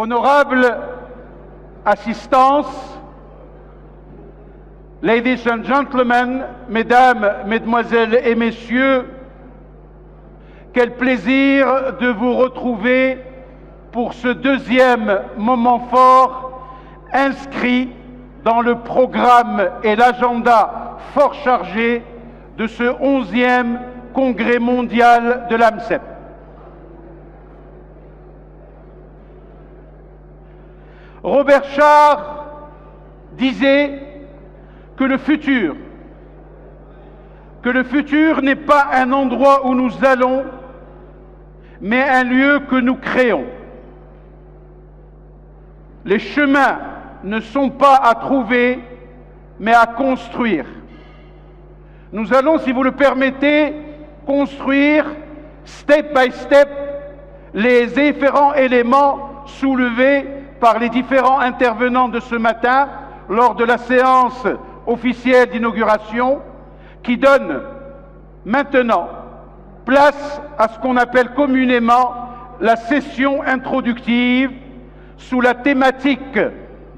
Honorable assistance, ladies and gentlemen, mesdames, mesdemoiselles et messieurs, quel plaisir de vous retrouver pour ce deuxième moment fort inscrit dans le programme et l'agenda fort chargé de ce 11e congrès mondial de l'Amsep. Robert Char disait que le futur n'est pas un endroit où nous allons, mais un lieu que nous créons. Les chemins ne sont pas à trouver, mais à construire. Nous allons, si vous le permettez, construire step by step les différents éléments soulevés par les différents intervenants de ce matin lors de la séance officielle d'inauguration, qui donne maintenant place à ce qu'on appelle communément la session introductive sous la thématique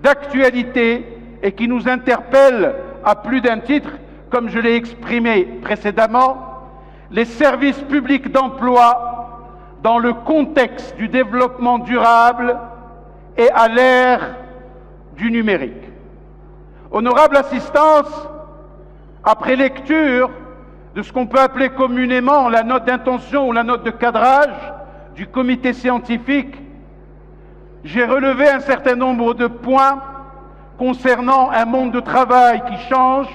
d'actualité et qui nous interpelle à plus d'un titre, comme je l'ai exprimé précédemment, les services publics d'emploi dans le contexte du développement durable et à l'ère du numérique. Honorable assistance, après lecture de ce qu'on peut appeler communément la note d'intention ou la note de cadrage du comité scientifique, j'ai relevé un certain nombre de points concernant un monde de travail qui change,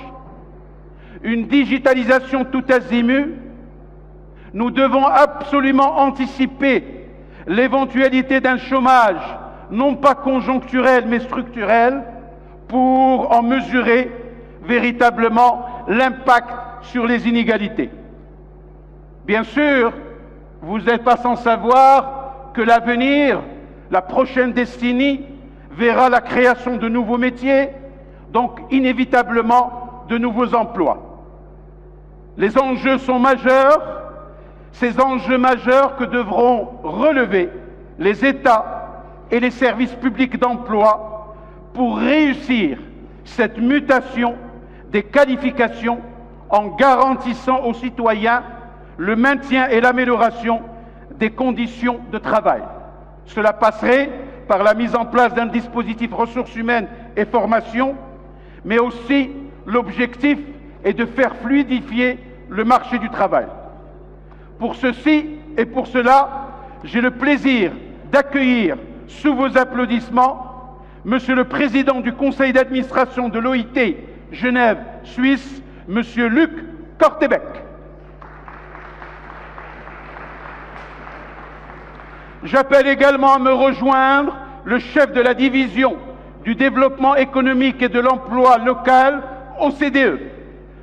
une digitalisation tout azimut. Nous devons absolument anticiper l'éventualité d'un chômage non pas conjoncturel mais structurel pour en mesurer véritablement l'impact sur les inégalités. Bien sûr, vous n'êtes pas sans savoir que l'avenir, la prochaine décennie, verra la création de nouveaux métiers, donc inévitablement de nouveaux emplois. Les enjeux sont majeurs, ces enjeux majeurs que devront relever les États et les services publics d'emploi pour réussir cette mutation des qualifications en garantissant aux citoyens le maintien et l'amélioration des conditions de travail. Cela passerait par la mise en place d'un dispositif ressources humaines et formation, mais aussi l'objectif est de faire fluidifier le marché du travail. Pour ceci et pour cela, j'ai le plaisir d'accueillir sous vos applaudissements Monsieur le Président du Conseil d'administration de l'OIT Genève, Suisse, Monsieur Luc Kortebeck. J'appelle également à me rejoindre le chef de la division du développement économique et de l'emploi local OCDE,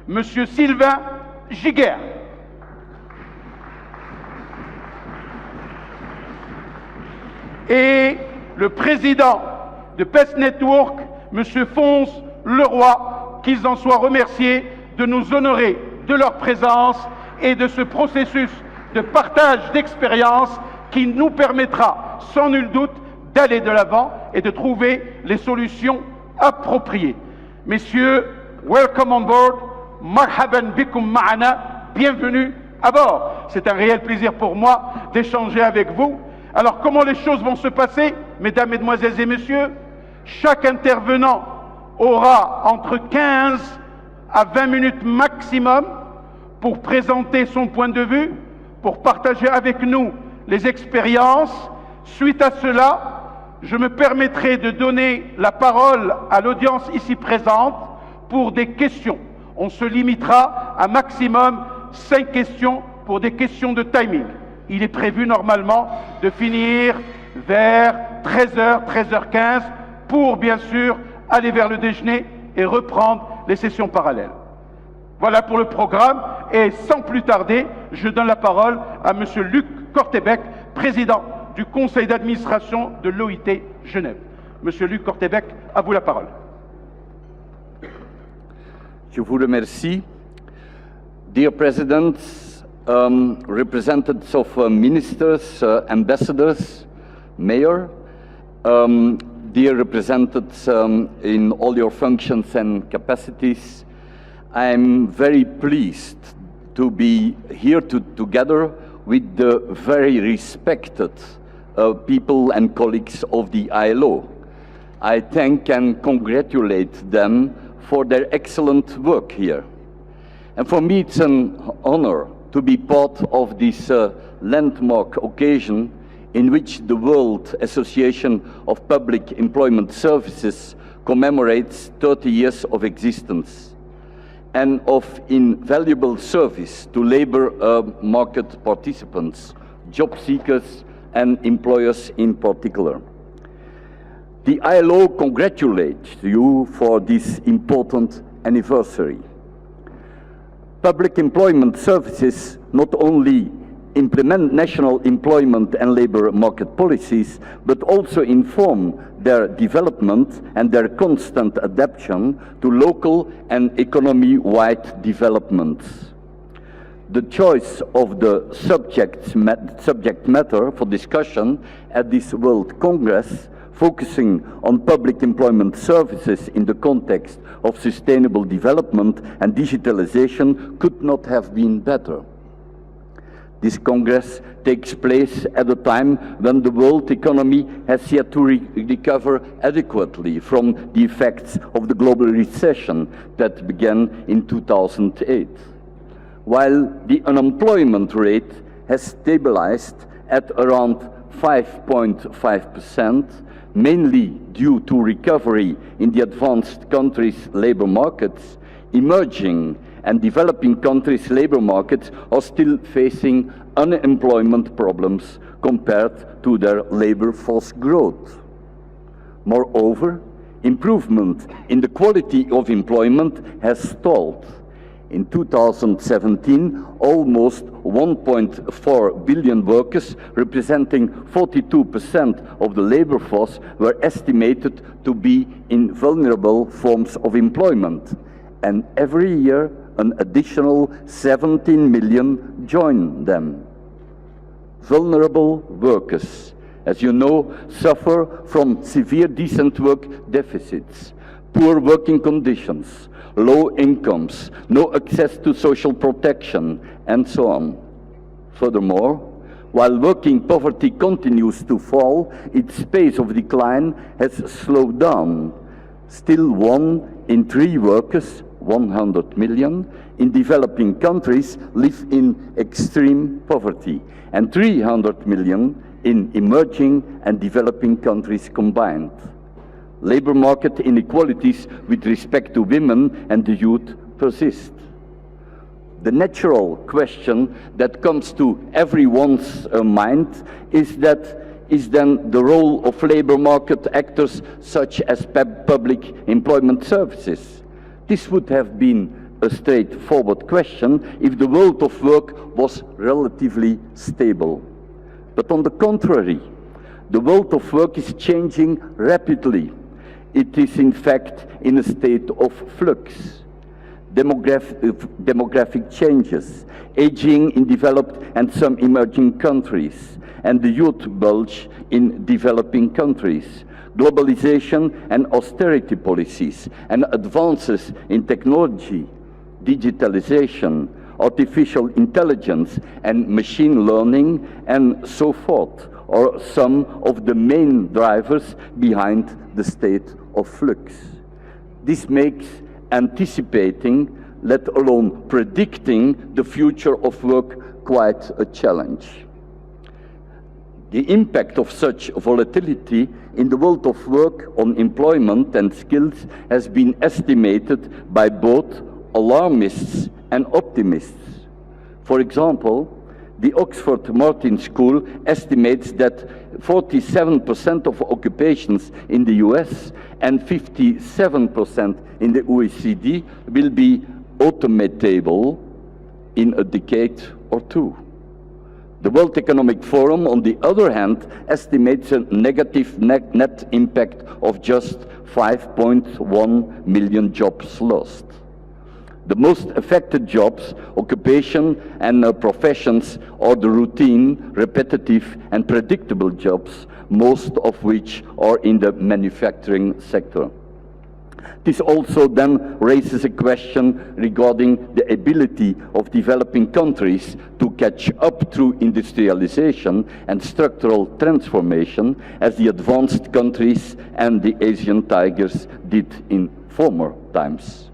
Monsieur Sylvain Giguère. Et le président de PES Network, M. Fons Leroy, qu'ils en soient remerciés de nous honorer de leur présence et de ce processus de partage d'expérience qui nous permettra sans nul doute d'aller de l'avant et de trouver les solutions appropriées. Messieurs, welcome on board, marhaban bikum ma'ana, bienvenue à bord. C'est un réel plaisir pour moi d'échanger avec vous. Alors, comment les choses vont se passer, mesdames, mesdemoiselles et messieurs? Chaque intervenant aura entre 15 à 20 minutes maximum pour présenter son point de vue, pour partager avec nous les expériences. Suite à cela, je me permettrai de donner la parole à l'audience ici présente pour des questions. On se limitera à maximum 5 questions pour des questions de timing. Il est prévu normalement de finir vers 13h, 13h15 pour bien sûr aller vers le déjeuner et reprendre les sessions parallèles. Voilà pour le programme et sans plus tarder, je donne la parole à Monsieur Luc Kortebeck, président du conseil d'administration de l'OIT Genève. Monsieur Luc Kortebeck, à vous la parole. Je vous remercie. Dear President, representatives of ministers, ambassadors, mayor, dear representatives in all your functions and capacities, I'm very pleased to be here together with the very respected people and colleagues of the ILO. I thank and congratulate them for their excellent work here. And for me, it's an honor to be part of this landmark occasion in which the World Association of Public Employment Services commemorates 30 years of existence and of invaluable service to labor market participants, job seekers, and employers in particular. The ILO congratulates you for this important anniversary. Public employment services not only implement national employment and labor market policies, but also inform their development and their constant adaptation to local and economy-wide developments. The choice of the subject matter for discussion at this World Congress, focusing on public employment services in the context of sustainable development and digitalization, could not have been better. This Congress takes place at a time when the world economy has yet to recover adequately from the effects of the global recession that began in 2008. While the unemployment rate has stabilized at around 5.5%, mainly due to recovery in the advanced countries' labor markets, emerging and developing countries' labor markets are still facing unemployment problems compared to their labor force growth. Moreover, improvement in the quality of employment has stalled. In 2017, almost 1.4 billion workers, representing 42% of the labor force, were estimated to be in vulnerable forms of employment. And every year, an additional 17 million join them. Vulnerable workers, as you know, suffer from severe decent work deficits, poor working conditions, low incomes, no access to social protection, and so on. Furthermore, while working poverty continues to fall, its pace of decline has slowed down. Still 1 in 3 workers, 100 million, in developing countries live in extreme poverty, and 300 million in emerging and developing countries combined. Labor market inequalities with respect to women and the youth persist. The natural question that comes to everyone's mind is then the role of labor market actors such as public employment services. This would have been a straightforward question if the world of work was relatively stable. But on the contrary, the world of work is changing rapidly. It is in fact in a state of flux. Demographic changes, aging in developed and some emerging countries, and the youth bulge in developing countries, globalization and austerity policies, and advances in technology, digitalization, artificial intelligence, and machine learning, and so forth, are some of the main drivers behind the state of flux. This makes anticipating, let alone predicting, the future of work quite a challenge. The impact of such volatility in the world of work on employment and skills has been estimated by both alarmists and optimists. For example, the Oxford Martin School estimates that 47% of occupations in the US and 57% in the OECD will be automatable in a decade or two. The World Economic Forum, on the other hand, estimates a negative net impact of just 5.1 million jobs lost. The most affected jobs, occupation and professions are the routine, repetitive and predictable jobs, most of which are in the manufacturing sector. This also then raises a question regarding the ability of developing countries to catch up through industrialization and structural transformation as the advanced countries and the Asian tigers did in former times.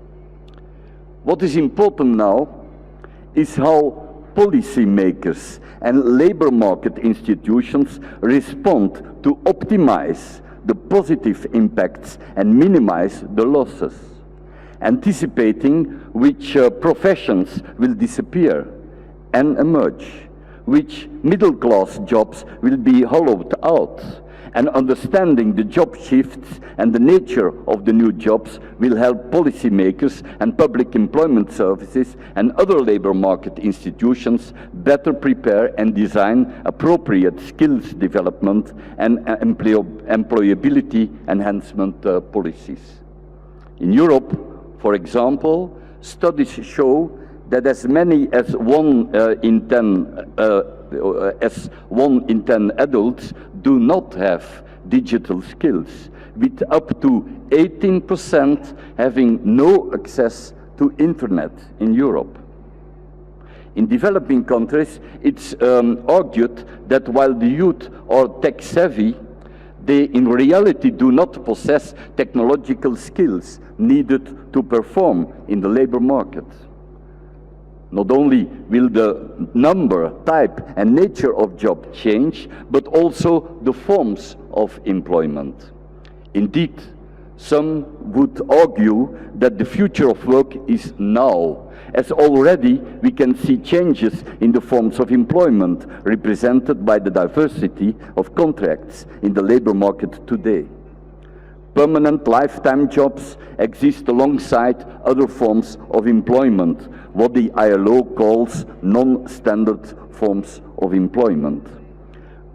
What is important now is how policymakers and labor market institutions respond to optimize the positive impacts and minimize the losses, anticipating which professions will disappear and emerge, which middle-class jobs will be hollowed out, and understanding the job shifts and the nature of the new jobs will help policymakers and public employment services and other labor market institutions better prepare and design appropriate skills development and employability enhancement policies. In Europe, for example, studies show that as many as one in 10 adults do not have digital skills, with up to 18% having no access to internet in Europe. In developing countries, it's argued that while the youth are tech-savvy, they in reality do not possess technological skills needed to perform in the labor market. Not only will the number, type, and nature of job change, but also the forms of employment. Indeed, some would argue that the future of work is now, as already we can see changes in the forms of employment represented by the diversity of contracts in the labor market today. Permanent lifetime jobs exist alongside other forms of employment, what the ILO calls non-standard forms of employment.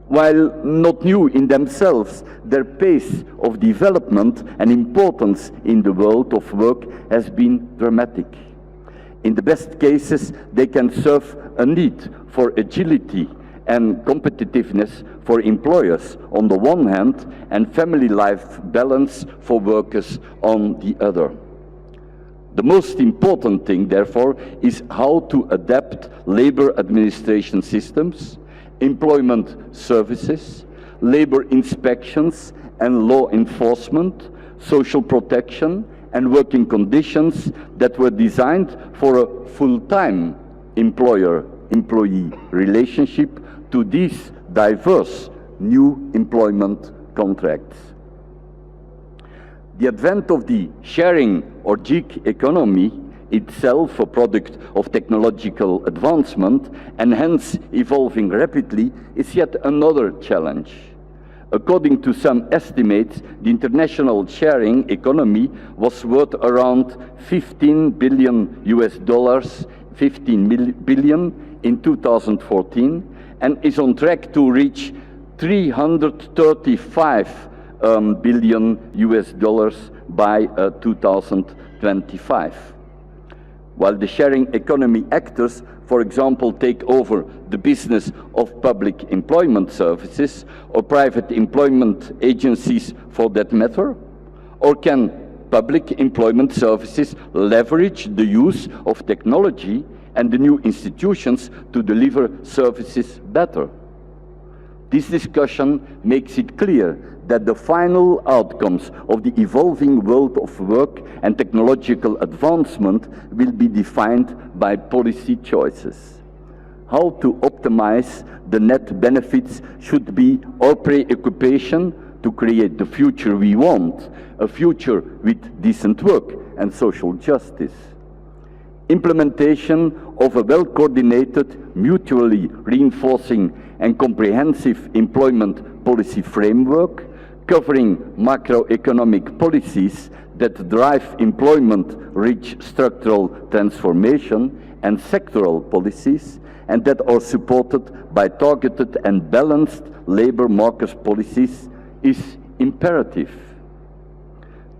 While not new in themselves, their pace of development and importance in the world of work has been dramatic. In the best cases, they can serve a need for agility and competitiveness for employers on the one hand, and family life balance for workers on the other. The most important thing, therefore, is how to adapt labor administration systems, employment services, labor inspections and law enforcement, social protection and working conditions that were designed for a full-time employer-employee relationship to these diverse new employment contracts. The advent of the sharing or gig economy, itself a product of technological advancement and hence evolving rapidly, is yet another challenge. According to some estimates, the international sharing economy was worth around $15 billion, 15 billion in 2014, and is on track to reach $335 billion by 2025. While the sharing economy actors, for example, take over the business of public employment services or private employment agencies for that matter, or can public employment services leverage the use of technology and the new institutions to deliver services better? This discussion makes it clear that the final outcomes of the evolving world of work and technological advancement will be defined by policy choices. How to optimize the net benefits should be our preoccupation to create the future we want, a future with decent work and social justice. Implementation of a well-coordinated, mutually reinforcing and comprehensive employment policy framework covering macroeconomic policies that drive employment-rich structural transformation and sectoral policies, and that are supported by targeted and balanced labor market policies is imperative.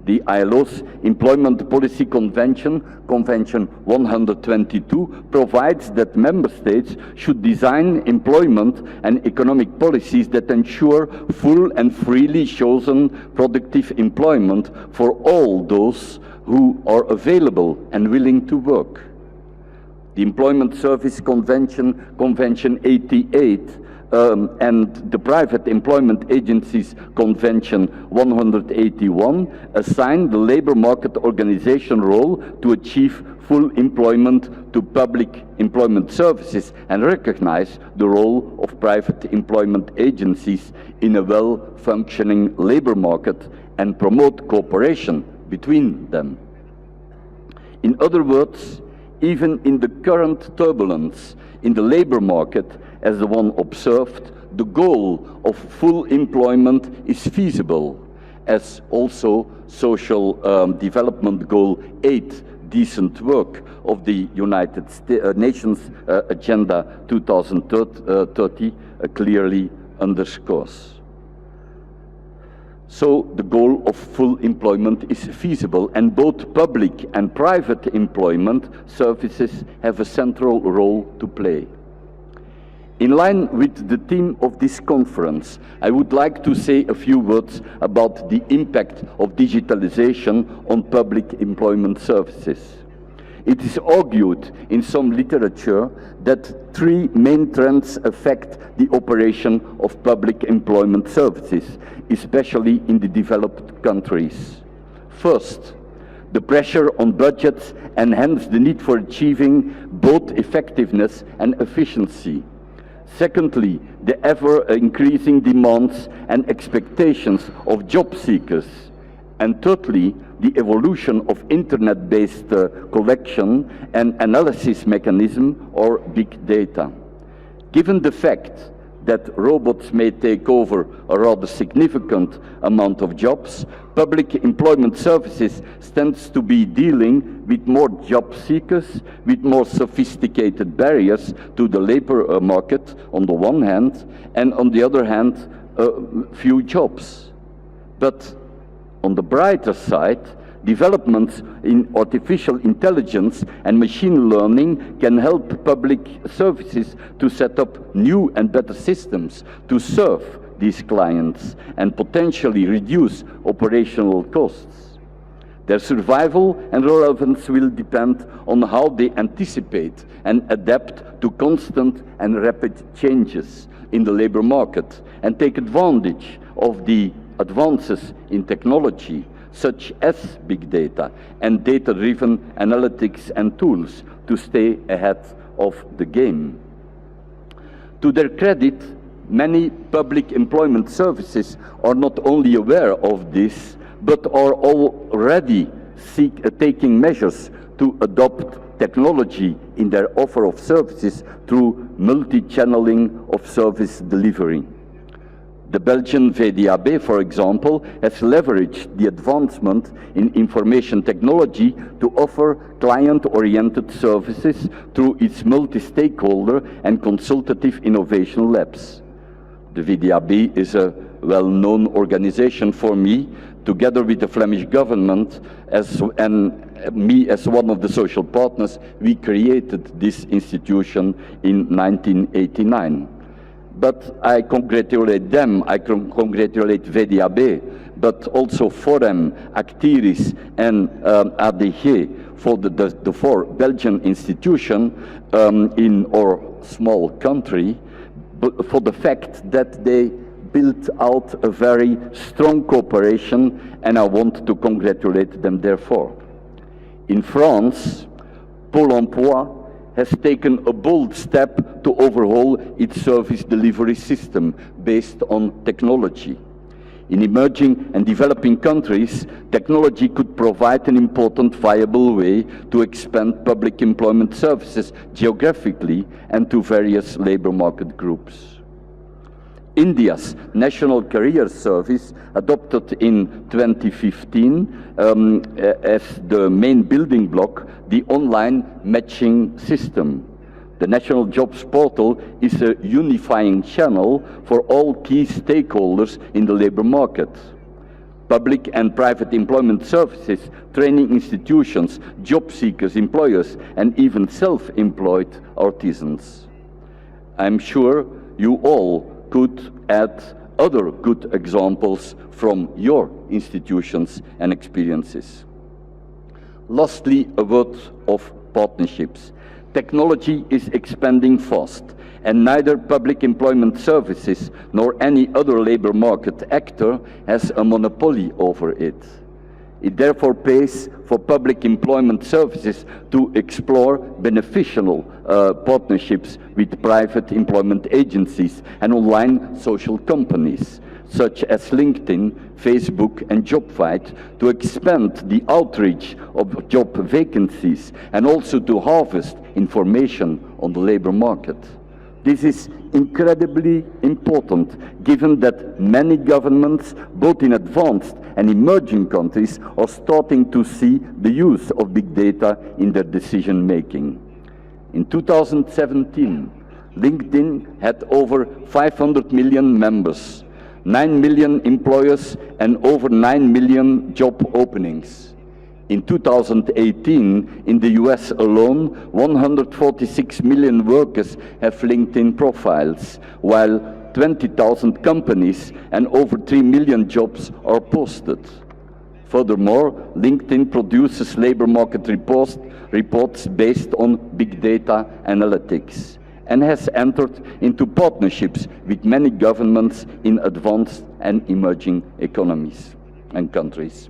The ILO's Employment Policy Convention, Convention 122, provides that member states should design employment and economic policies that ensure full and freely chosen productive employment for all those who are available and willing to work. The Employment Service Convention, Convention 88, and the Private Employment Agencies Convention 181 assign the labor market organization role to achieve full employment to public employment services and recognize the role of private employment agencies in a well-functioning labor market and promote cooperation between them. In other words, even in the current turbulence in the labor market, as the one observed, the goal of full employment is feasible, as also Social Development Goal 8, decent work, of the United Nations Agenda 2030 clearly underscores. So the goal of full employment is feasible, and both public and private employment services have a central role to play. In line with the theme of this conference, I would like to say a few words about the impact of digitalization on public employment services. It is argued in some literature that three main trends affect the operation of public employment services, especially in the developed countries. First, the pressure on budgets and hence the need for achieving both effectiveness and efficiency. Secondly, the ever-increasing demands and expectations of job seekers. And thirdly, the evolution of internet-based collection and analysis mechanism, or big data. Given the fact that robots may take over a rather significant amount of jobs, public employment services tends to be dealing with more job seekers, with more sophisticated barriers to the labor market on the one hand, and on the other hand, few jobs. But on the brighter side, developments in artificial intelligence and machine learning can help public services to set up new and better systems to serve these clients and potentially reduce operational costs. Their survival and relevance will depend on how they anticipate and adapt to constant and rapid changes in the labor market and take advantage of the advances in technology, such as big data and data-driven analytics and tools to stay ahead of the game. To their credit, many public employment services are not only aware of this, but are already taking measures to adopt technology in their offer of services through multi-channeling of service delivery. The Belgian VDAB, for example, has leveraged the advancement in information technology to offer client-oriented services through its multi-stakeholder and consultative innovation labs. The VDAB is a well-known organization for me, together with the Flemish government and me as one of the social partners. We created this institution in 1989. But I congratulate them, I congratulate VDAB, but also Forum, Actiris, and ADG for the four Belgian institutions in our small country, but for the fact that they built out a very strong cooperation, and I want to congratulate them therefore. In France, Pôle emploi has taken a bold step to overhaul its service delivery system based on technology. In emerging and developing countries, technology could provide an important viable way to expand public employment services geographically and to various labor market groups. India's National Career Service, adopted in 2015 as the main building block, the online matching system. The National Jobs Portal is a unifying channel for all key stakeholders in the labor market. public and private employment services, training institutions, job seekers, employers, and even self-employed artisans. I'm sure you all could add other good examples from your institutions and experiences. Lastly, a word of partnerships. Technology is expanding fast, and neither public employment services nor any other labor market actor has a monopoly over it. It therefore pays for public employment services to explore beneficial partnerships with private employment agencies and online social companies, such as LinkedIn, Facebook, and JobFight, to expand the outreach of job vacancies and also to harvest information on the labor market. This is incredibly important, given that many governments, both in advanced and emerging countries, are starting to see the use of big data in their decision-making. In 2017, LinkedIn had over 500 million members, 9 million employers, and over 9 million job openings. In 2018, in the US alone, 146 million workers have LinkedIn profiles, while 20,000 companies and over 3 million jobs are posted. Furthermore, LinkedIn produces labor market reports based on big data analytics and has entered into partnerships with many governments in advanced and emerging economies and countries.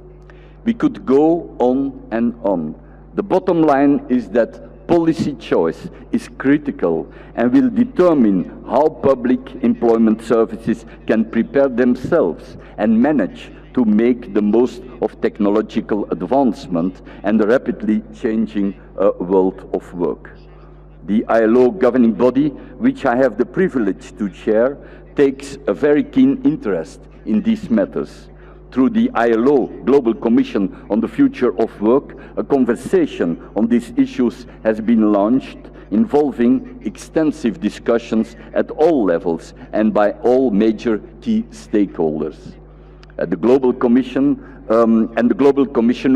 We could go on and on. The bottom line is that policy choice is critical and will determine how public employment services can prepare themselves and manage to make the most of technological advancement and the rapidly changing world of work. The ILO governing body, which I have the privilege to chair, takes a very keen interest in these matters. Through the ILO Global Commission on the Future of Work, a conversation on these issues has been launched, involving extensive discussions at all levels and by all major key stakeholders. The Global Commission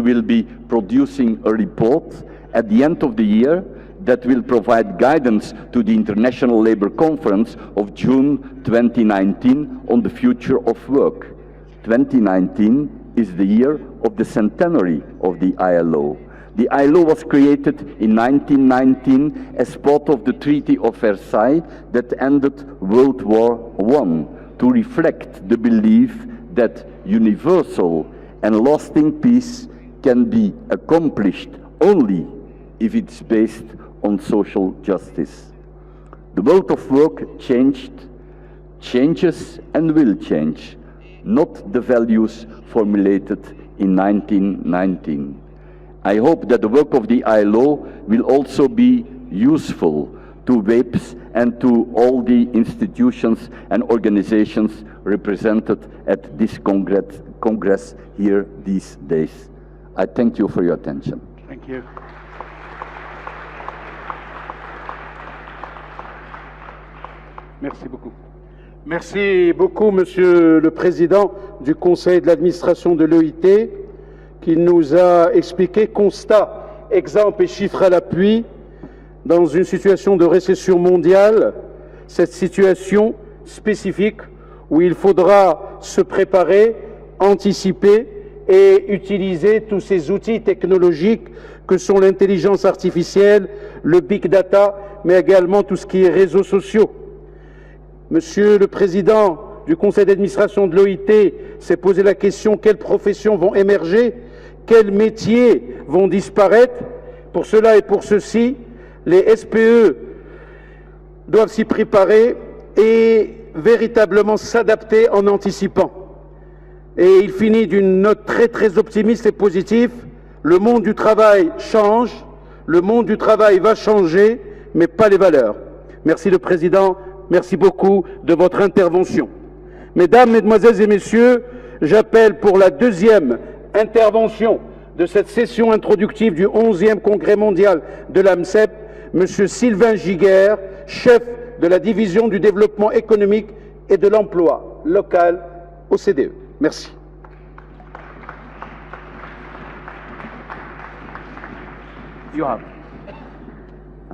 will be producing a report at the end of the year that will provide guidance to the International Labour Conference of June 2019 on the future of work. 2019 is the year of the centenary of the ILO. The ILO was created in 1919 as part of the Treaty of Versailles that ended World War I, to reflect the belief that universal and lasting peace can be accomplished only if it's based on social justice. The world of work changed, changes, and will change, not the values formulated in 1919. I hope that the work of the ILO will also be useful to WAPES and to all the institutions and organizations represented at this Congress here these days. I thank you for your attention. Thank you. Merci beaucoup. Merci beaucoup, Monsieur le Président du Conseil de l'administration de l'OIT, qui nous a expliqué constat, exemples et chiffres à l'appui, dans une situation de récession mondiale, cette situation spécifique où il faudra se préparer, anticiper et utiliser tous ces outils technologiques que sont l'intelligence artificielle, le big data, mais également tout ce qui est réseaux sociaux. Monsieur le Président du Conseil d'administration de l'OIT s'est posé la question: quelles professions vont émerger, quels métiers vont disparaître? Pour cela et pour ceci, les SPE doivent s'y préparer et véritablement s'adapter en anticipant. Et il finit d'une note très très optimiste et positive: le monde du travail change, le monde du travail va changer, mais pas les valeurs. Merci le Président. Merci beaucoup de votre intervention. Mesdames, Mesdemoiselles et Messieurs, j'appelle pour la deuxième intervention de cette session introductive du 11e Congrès mondial de l'Amsep, M. Sylvain Giguère, chef de la division du développement économique et de l'emploi local au CDE. Merci. You have.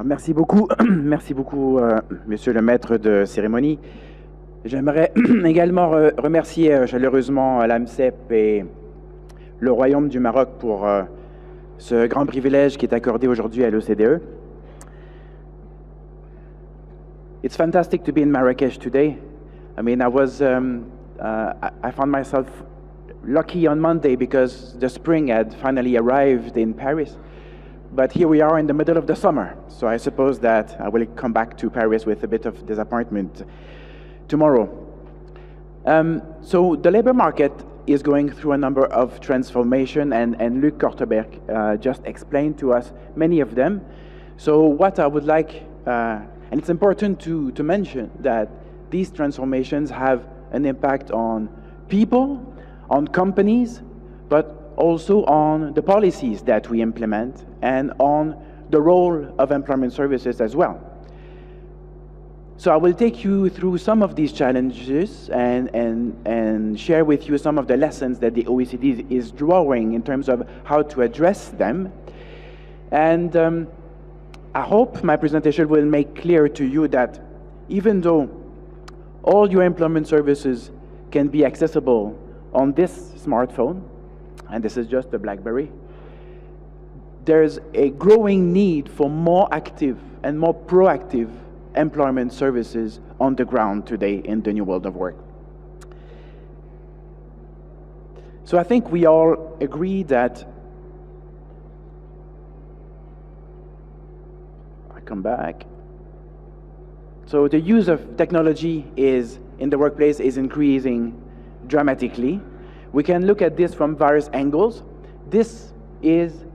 Merci beaucoup, merci beaucoup, Monsieur le maître de cérémonie. J'aimerais également remercier chaleureusement l'Amsep et le Royaume du Maroc pour ce grand privilège qui est accordé aujourd'hui à l'OCDE. It's fantastic to be in Marrakesh today. I mean, I found myself lucky on Monday because the spring had finally arrived in Paris. But here we are in the middle of the summer, so I suppose that I will come back to Paris with a bit of disappointment tomorrow. So the labor market is going through a number of transformation, and Luc Korteberg just explained to us many of them. So what I would like, and it's important to mention that these transformations have an impact on people, on companies, but also on the policies that we implement and on the role of employment services as well. So I will take you through some of these challenges and share with you some of the lessons that the OECD is drawing in terms of how to address them. And I hope my presentation will make clear to you that even though all your employment services can be accessible on this smartphone, and this is just a BlackBerry, there's a growing need for more active and more proactive employment services on the ground today in the new world of work. So I think we all agree that, I come back. So the use of technology in the workplace is increasing dramatically. We can look at this from various angles. This is,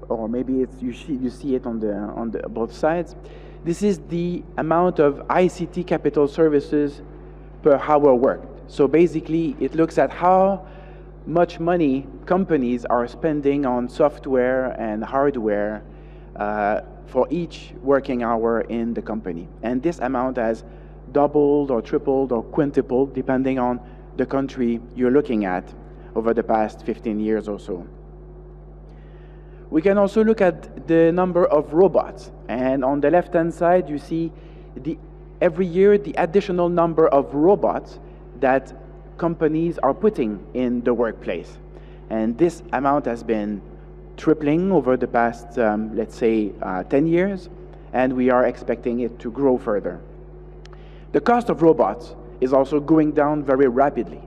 or maybe it's you see it on the both sides. This is the amount of ICT capital services per hour worked. So basically, it looks at how much money companies are spending on software and hardware for each working hour in the company. And this amount has doubled or tripled or quintupled depending on the country you're looking at over the past 15 years or so. We can also look at the number of robots. And on the left-hand side, you see every year the additional number of robots that companies are putting in the workplace. And this amount has been tripling over the past, let's say, 10 years, and we are expecting it to grow further. The cost of robots is also going down very rapidly.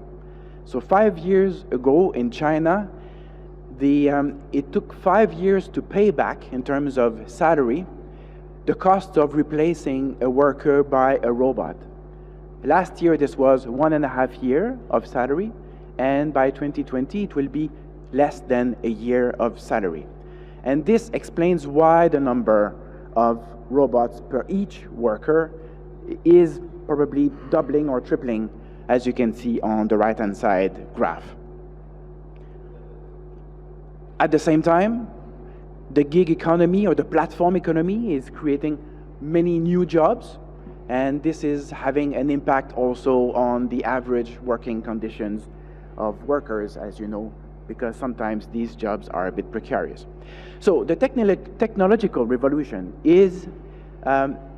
So 5 years ago in China, it took 5 years to pay back in terms of salary the cost of replacing a worker by a robot. Last year this was 1.5 years of salary, and by 2020 it will be less than a year of salary. And this explains why the number of robots per each worker is probably doubling or tripling, as you can see on the right-hand side graph. At the same time, the gig economy or the platform economy is creating many new jobs, and this is having an impact also on the average working conditions of workers, as you know, because sometimes these jobs are a bit precarious. So the technological revolution is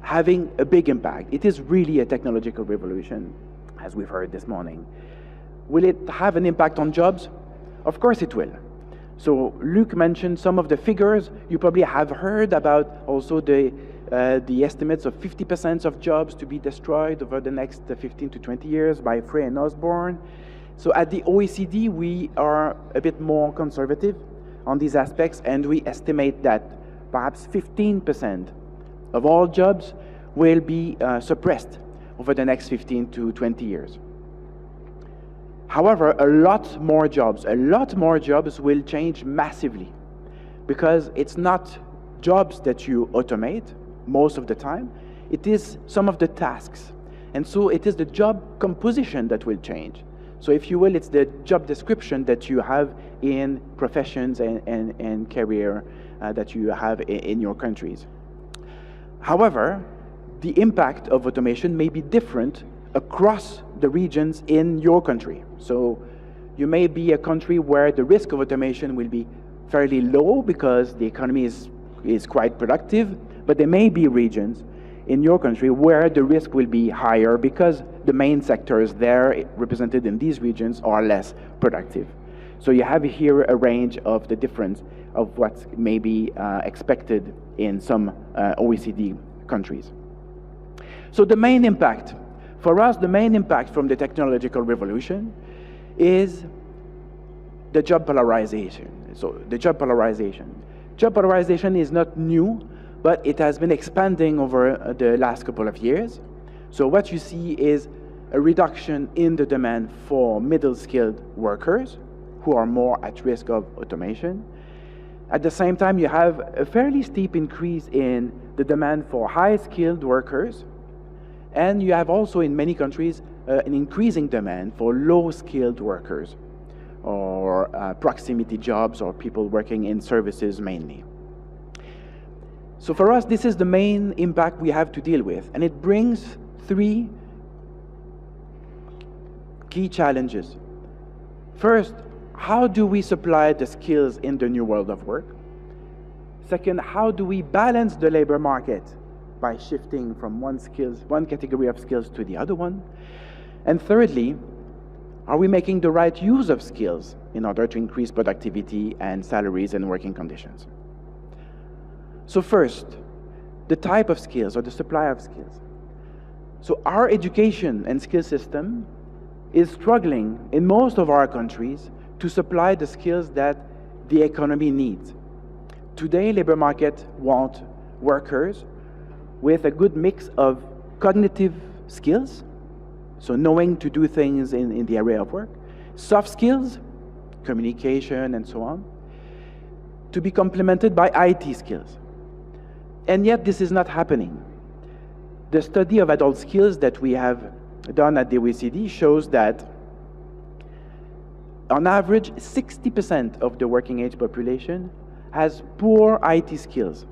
having a big impact. It is really a technological revolution, as we've heard this morning. Will it have an impact on jobs? Of course it will. So Luc mentioned some of the figures. You probably have heard about also the estimates of 50% of jobs to be destroyed over the next 15 to 20 years by Frey and Osborne. So at the OECD, we are a bit more conservative on these aspects, and we estimate that perhaps 15% of all jobs will be suppressed over the next 15 to 20 years. However, a lot more jobs will change massively, because it's not jobs that you automate most of the time, it is some of the tasks. And so it is the job composition that will change. So if you will, it's the job description that you have in professions and career that you have in your countries. However, the impact of automation may be different across the regions in your country. So you may be a country where the risk of automation will be fairly low because the economy is quite productive, but there may be regions in your country where the risk will be higher because the main sectors there represented in these regions are less productive. So you have here a range of the difference of what may be expected in some OECD countries. So the main impact, for us, the main impact from the technological revolution is the job polarization. So the job polarization. Job polarization is not new, but it has been expanding over the last couple of years. So what you see is a reduction in the demand for middle-skilled workers who are more at risk of automation. At the same time, you have a fairly steep increase in the demand for high-skilled workers, and you have also in many countries an increasing demand for low-skilled workers or proximity jobs or people working in services mainly. So for us, this is the main impact we have to deal with, and it brings three key challenges. First, how do we supply the skills in the new world of work? Second, how do we balance the labor market by shifting from one category of skills to the other one? And thirdly, are we making the right use of skills in order to increase productivity and salaries and working conditions? So first, the type of skills or the supply of skills. So our education and skill system is struggling in most of our countries to supply the skills that the economy needs. Today, labor market want workers with a good mix of cognitive skills, so knowing to do things in the area of work, soft skills, communication and so on, to be complemented by IT skills. And yet this is not happening. The study of adult skills that we have done at the OECD shows that on average, 60% of the working age population has poor IT skills,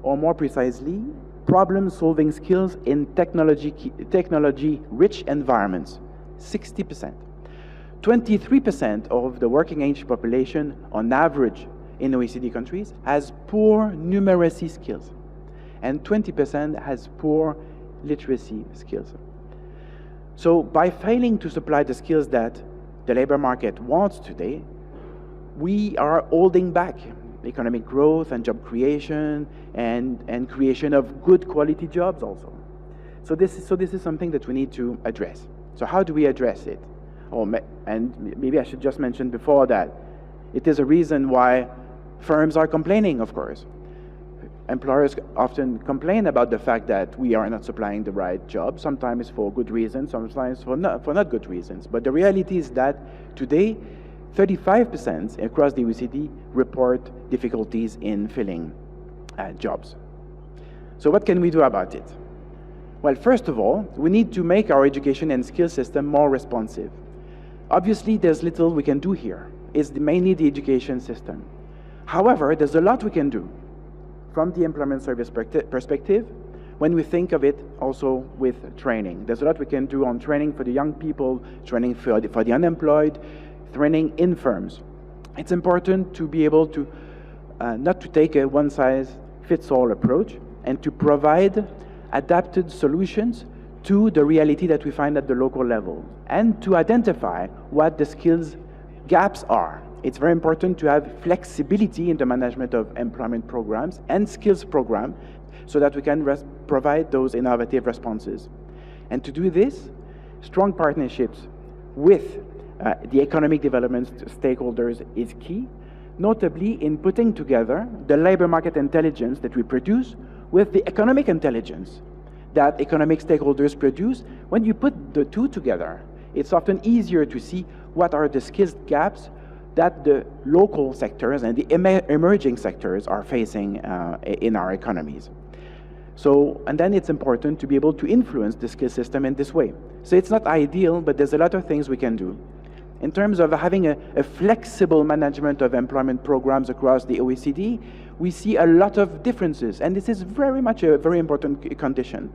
or more precisely, problem-solving skills in technology-rich environments. 60%. 23% of the working age population, on average, in OECD countries, has poor numeracy skills, and 20% has poor literacy skills. So by failing to supply the skills that the labor market wants today, we are holding back economic growth and job creation and creation of good quality jobs also. So this is something that we need to address. So how do we address it? And maybe I should just mention before that it is a reason why firms are complaining, of course. Employers often complain about the fact that we are not supplying the right job, sometimes for good reasons, sometimes for not good reasons. But the reality is that today, 35% across the OECD report difficulties in filling jobs. So what can we do about it? Well, first of all, we need to make our education and skill system more responsive. Obviously, there's little we can do here. It's mainly the education system. However, there's a lot we can do from the employment service perspective when we think of it also with training. There's a lot we can do on training for the young people, training for the unemployed, training in firms. It's important to be able to not to take a one-size-fits-all approach and to provide adapted solutions to the reality that we find at the local level and to identify what the skills gaps are. It's very important to have flexibility in the management of employment programs and skills program so that we can provide those innovative responses. And to do this, strong partnerships with the economic development stakeholders is key, notably in putting together the labor market intelligence that we produce with the economic intelligence that economic stakeholders produce. When you put the two together, it's often easier to see what are the skills gaps that the local sectors and the emerging sectors are facing in our economies. So, and then it's important to be able to influence the skill system in this way. So it's not ideal, but there's a lot of things we can do. In terms of having a flexible management of employment programs across the OECD, we see a lot of differences, and this is very much a very important condition.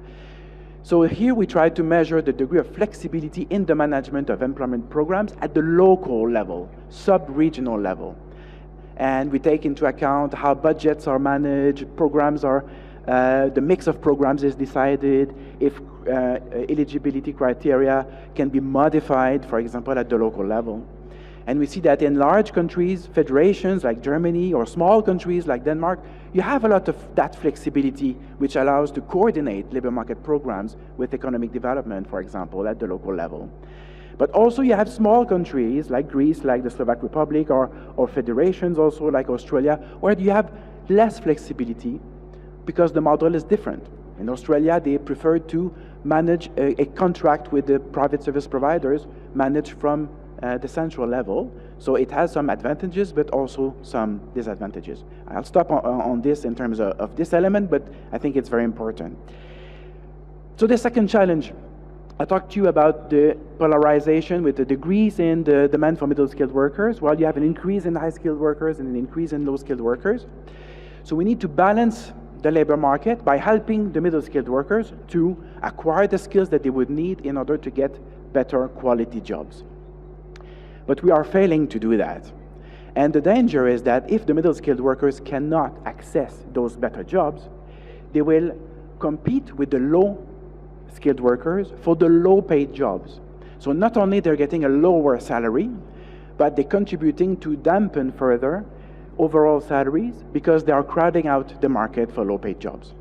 So here we try to measure the degree of flexibility in the management of employment programs at the local level, sub-regional level. and we take into account how budgets are managed, programs are, the mix of programs is decided, if eligibility criteria can be modified, for example, at the local level. And we see that in large countries, federations like Germany, or small countries like Denmark, you have a lot of that flexibility, which allows to coordinate labor market programs with economic development, for example, at the local level. But also you have small countries like Greece, like the Slovak Republic, or federations also like Australia, where you have less flexibility because the model is different. In Australia, they prefer to manage a contract with the private service providers, managed from the central level. So it has some advantages, but also some disadvantages. I'll stop on this in terms of this element, but I think it's very important. So the second challenge, I talked to you about the polarization with the decrease in the demand for middle-skilled workers, while you have an increase in high-skilled workers and an increase in low-skilled workers. So we need to balance the labor market by helping the middle-skilled workers to acquire the skills that they would need in order to get better quality jobs. But we are failing to do that. And the danger is that if the middle-skilled workers cannot access those better jobs, they will compete with the low-skilled workers for the low-paid jobs. So not only they're getting a lower salary, but they're contributing to dampen further overall salaries because they are crowding out the market for low-paid jobs.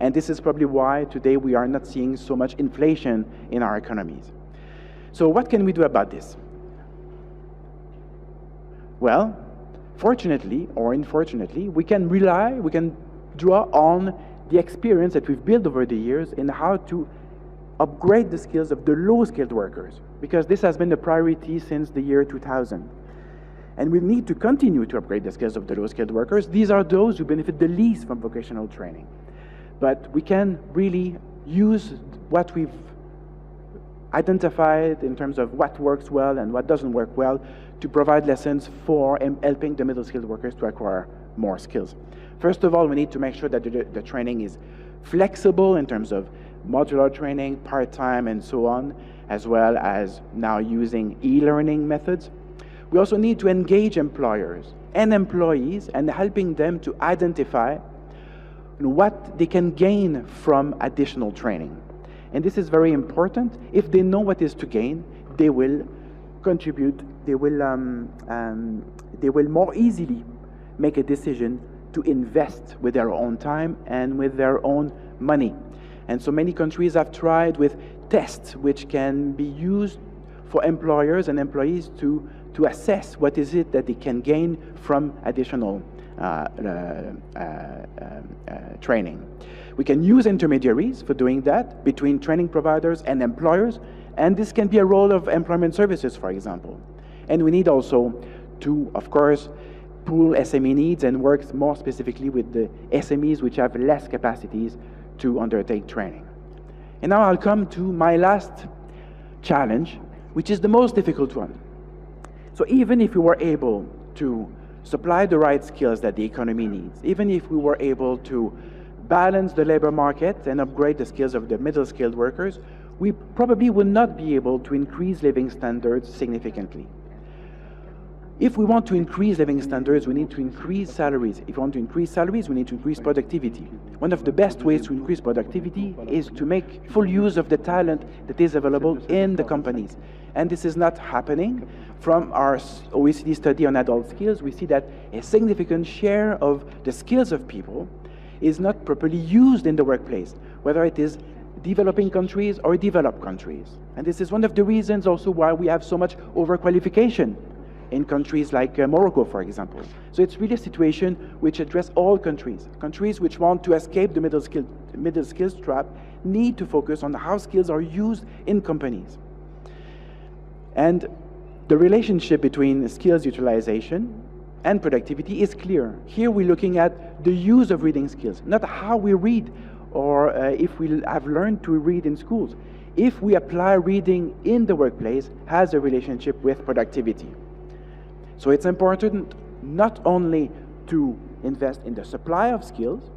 And this is probably why today we are not seeing so much inflation in our economies. So what can we do about this? Well, fortunately or unfortunately, we can draw on the experience that we've built over the years in how to upgrade the skills of the low-skilled workers, because this has been a priority since the year 2000. And we need to continue to upgrade the skills of the low-skilled workers. These are those who benefit the least from vocational training. But we can really use what we've identified in terms of what works well and what doesn't work well to provide lessons for helping the middle-skilled workers to acquire more skills. First of all, we need to make sure that the training is flexible in terms of modular training, part-time, and so on, as well as now using e-learning methods. We also need to engage employers and employees and helping them to identify what they can gain from additional training. And this is very important. If they know what is to gain, they will contribute, they will more easily make a decision to invest with their own time and with their own money. And so many countries have tried with tests which can be used for employers and employees to assess what is it that they can gain from additional training. We can use intermediaries for doing that between training providers and employers, and this can be a role of employment services, for example. And we need also to, of course, pool SME needs and work more specifically with the SMEs which have less capacities to undertake training. And now I'll come to my last challenge, which is the most difficult one. So even if we were able to supply the right skills that the economy needs, even if we were able to balance the labor market and upgrade the skills of the middle-skilled workers, we probably would not be able to increase living standards significantly. If we want to increase living standards, we need to increase salaries. If we want to increase salaries, we need to increase productivity. One of the best ways to increase productivity is to make full use of the talent that is available in the companies. And this is not happening. From our OECD study on adult skills, we see that a significant share of the skills of people is not properly used in the workplace, whether it is developing countries or developed countries. And this is one of the reasons also why we have so much overqualification in countries like Morocco, for example. So it's really a situation which addresses all countries. Countries which want to escape the middle skills trap need to focus on how skills are used in companies. And the relationship between skills utilization and productivity is clear. Here we're looking at the use of reading skills, not how we read or if we have learned to read in schools. If we apply reading in the workplace, has a relationship with productivity. So it's important not only to invest in the supply of skills,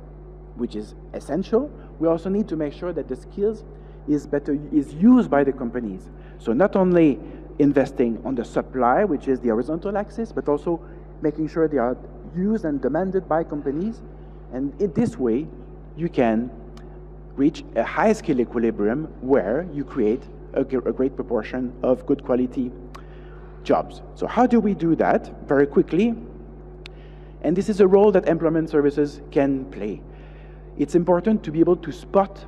which is essential, we also need to make sure that the skills is used by the companies. So not only investing on the supply, which is the horizontal axis, but also making sure they are used and demanded by companies. And in this way, you can reach a high skill equilibrium where you create a great proportion of good quality jobs. So how do we do that? Very quickly. And this is a role that employment services can play. It's important to be able to spot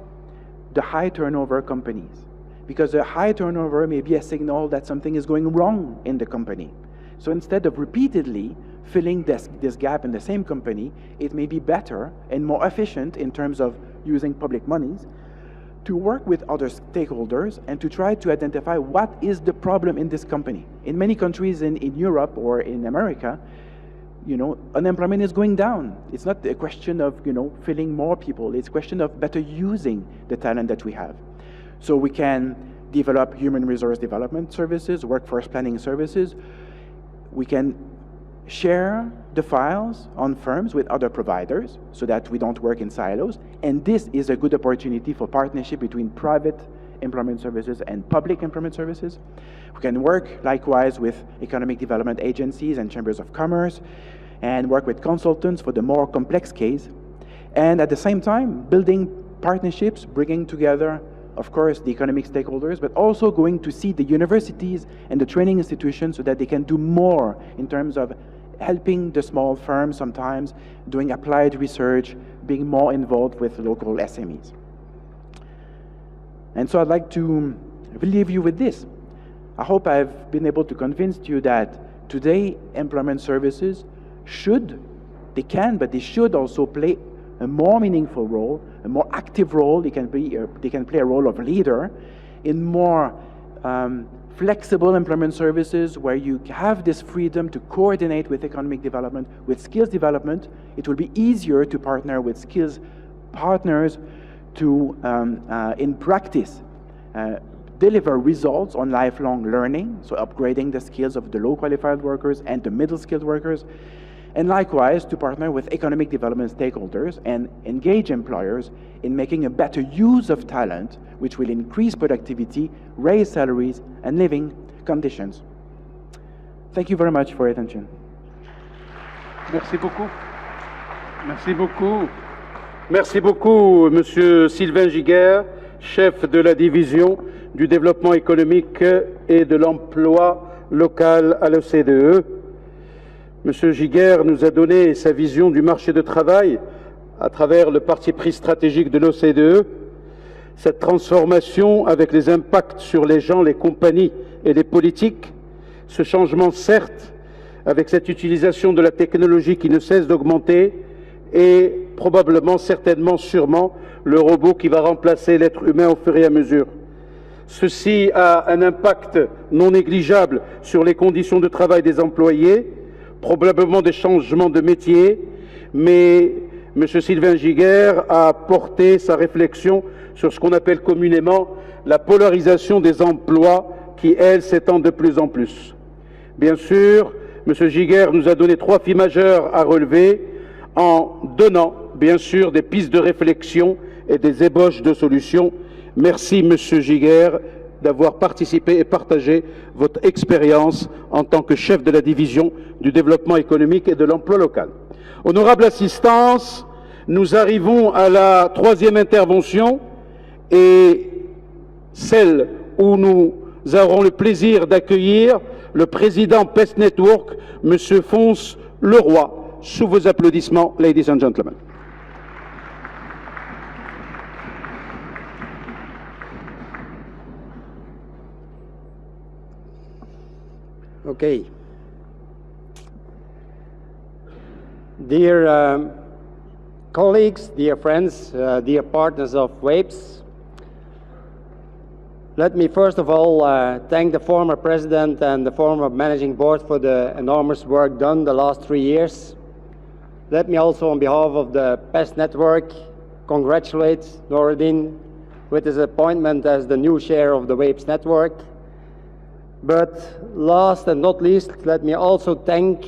the high turnover companies, because a high turnover may be a signal that something is going wrong in the company. So instead of repeatedly filling this gap in the same company, it may be better and more efficient in terms of using public monies to work with other stakeholders and to try to identify what is the problem in this company. In many countries in Europe or in America, unemployment is going down. It's not a question of, filling more people. It's a question of better using the talent that we have. So we can develop human resource development services, workforce planning services. We can share the files on firms with other providers so that we don't work in silos. And this is a good opportunity for partnership between private employment services and public employment services. We can work likewise with economic development agencies and chambers of commerce and work with consultants for the more complex case. And at the same time, building partnerships, bringing together, of course, the economic stakeholders, but also going to see the universities and the training institutions so that they can do more in terms of helping the small firms sometimes, doing applied research, being more involved with local SMEs. And so I'd like to leave you with this. I hope I've been able to convince you that today employment services they should also play a more meaningful role, a more active role. They can play a role of leader in more flexible employment services where you have this freedom to coordinate with economic development, with skills development. It will be easier to partner with skills partners to, in practice, deliver results on lifelong learning, so upgrading the skills of the low qualified workers and the middle skilled workers, and likewise to partner with economic development stakeholders and engage employers in making a better use of talent, which will increase productivity, raise salaries, and living conditions. Thank you very much for your attention. Merci beaucoup. Merci beaucoup. Merci beaucoup, Monsieur Sylvain Giguère, chef de la division du développement économique et de l'emploi local à l'OCDE. Monsieur Giguère nous a donné sa vision du marché de travail à travers le parti pris stratégique de l'OCDE. Cette transformation avec les impacts sur les gens, les compagnies et les politiques, ce changement certes, avec cette utilisation de la technologie qui ne cesse d'augmenter et probablement, certainement, sûrement, le robot qui va remplacer l'être humain au fur et à mesure. Ceci a un impact non négligeable sur les conditions de travail des employés, probablement des changements de métier, mais M. Sylvain Giguère a porté sa réflexion sur ce qu'on appelle communément la polarisation des emplois qui, elle, s'étend de plus en plus. Bien sûr, M. Giguère nous a donné 3 défis majeurs à relever en donnant, bien sûr, des pistes de réflexion et des ébauches de solutions. Merci, M. Giguère, d'avoir participé et partagé votre expérience en tant que chef de la division du développement économique et de l'emploi local. Honorable assistance, nous arrivons à la 3e intervention et celle où nous aurons le plaisir d'accueillir le président PES Network, M. Fons Leroy. Sous vos applaudissements, ladies and gentlemen. Okay. Dear colleagues, dear friends, dear partners of WAPES, let me first of all thank the former president and the former managing board for the enormous work done the last 3 years. Let me also, on behalf of the PES Network, congratulate Noureddin with his appointment as the new chair of the WAPES Network. But last and not least, let me also thank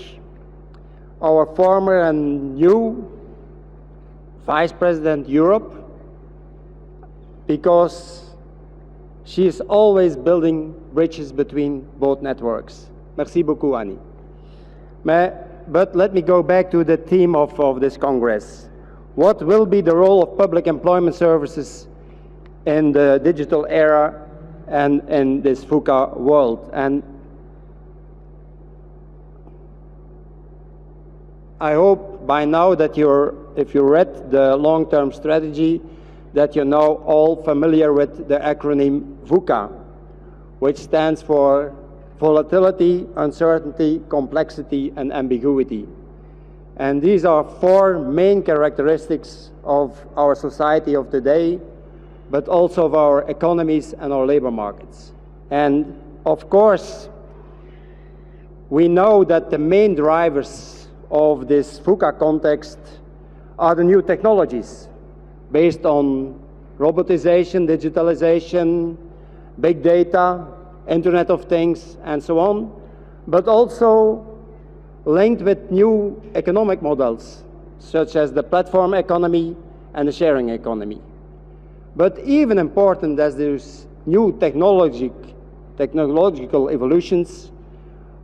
our former and new Vice President Europe, because she is always building bridges between both networks. Merci beaucoup, Annie. Mais but let me go back to the theme of this Congress. What will be the role of public employment services in the digital era and in this VUCA world? And I hope by now that if you read the long-term strategy, that you're now all familiar with the acronym VUCA, which stands for volatility, uncertainty, complexity, and ambiguity. And these are four main characteristics of our society of today, but also of our economies and our labor markets. And of course, we know that the main drivers of this VUCA context are the new technologies based on robotization, digitalization, big data, Internet of Things, and so on, but also linked with new economic models, such as the platform economy and the sharing economy. But even important as those new technological evolutions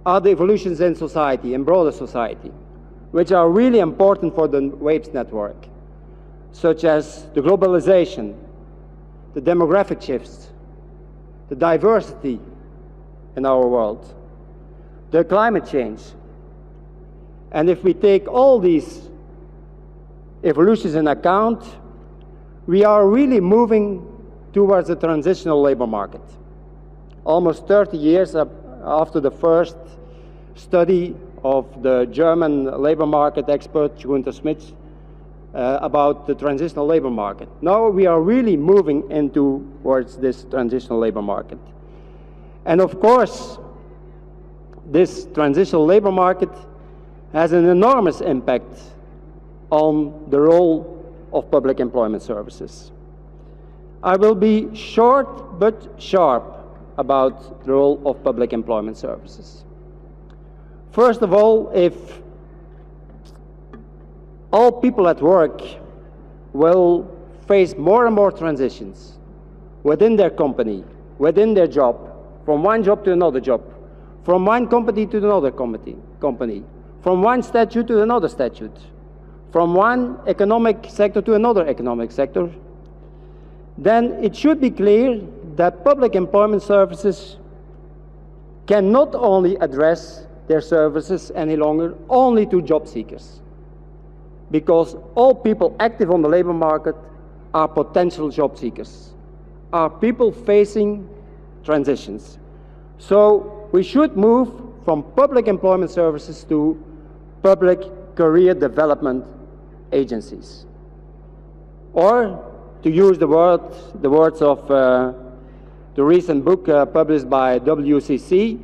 are the evolutions in society, in broader society, which are really important for the WAVES network, such as the globalization, the demographic shifts, the diversity in our world, the climate change. And if we take all these evolutions in account, we are really moving towards a transitional labor market. Almost 30 years after the first study of the German labor market expert, Gunther Schmitz, about the transitional labor market. Now we are really moving towards this transitional labor market. And of course, this transitional labor market has an enormous impact on the role of public employment services. I will be short but sharp about the role of public employment services. First of all, if all people at work will face more and more transitions within their company, within their job, from one job to another job, from one company to another company, from one statute to another statute, from one economic sector to another economic sector, then it should be clear that public employment services can not only address their services any longer only to job seekers, because all people active on the labor market are potential job seekers, are people facing transitions. So we should move from public employment services to public career development agencies. Or, to use the words of the recent book published by WCC,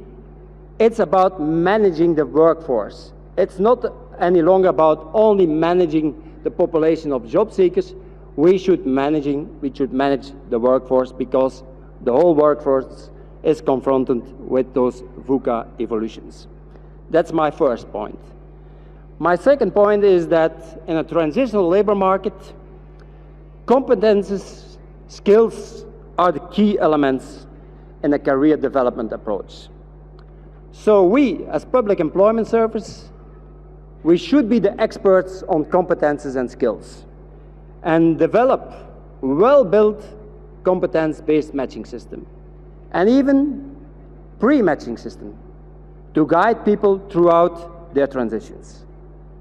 it's about managing the workforce. It's not any longer about only managing the population of job seekers. We should manage the workforce, because the whole workforce is confronted with those VUCA evolutions. That's my first point. My second point is that in a transitional labor market, competences, skills are the key elements in a career development approach. So we, as public employment service, we should be the experts on competences and skills and develop well-built competence-based matching system and even pre-matching system to guide people throughout their transitions.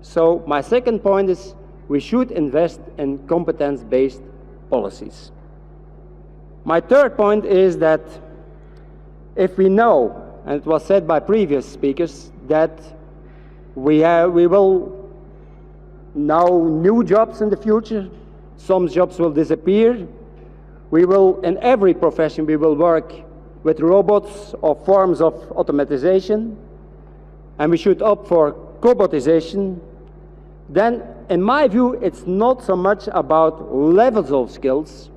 So my second point is we should invest in competence-based policies. My third point is that if we know, and it was said by previous speakers, that we will now new jobs in the future, some jobs will disappear. We will, in every profession, we will work with robots or forms of automatization, and we should opt for cobotization. Then, in my view, it's not so much about levels of skills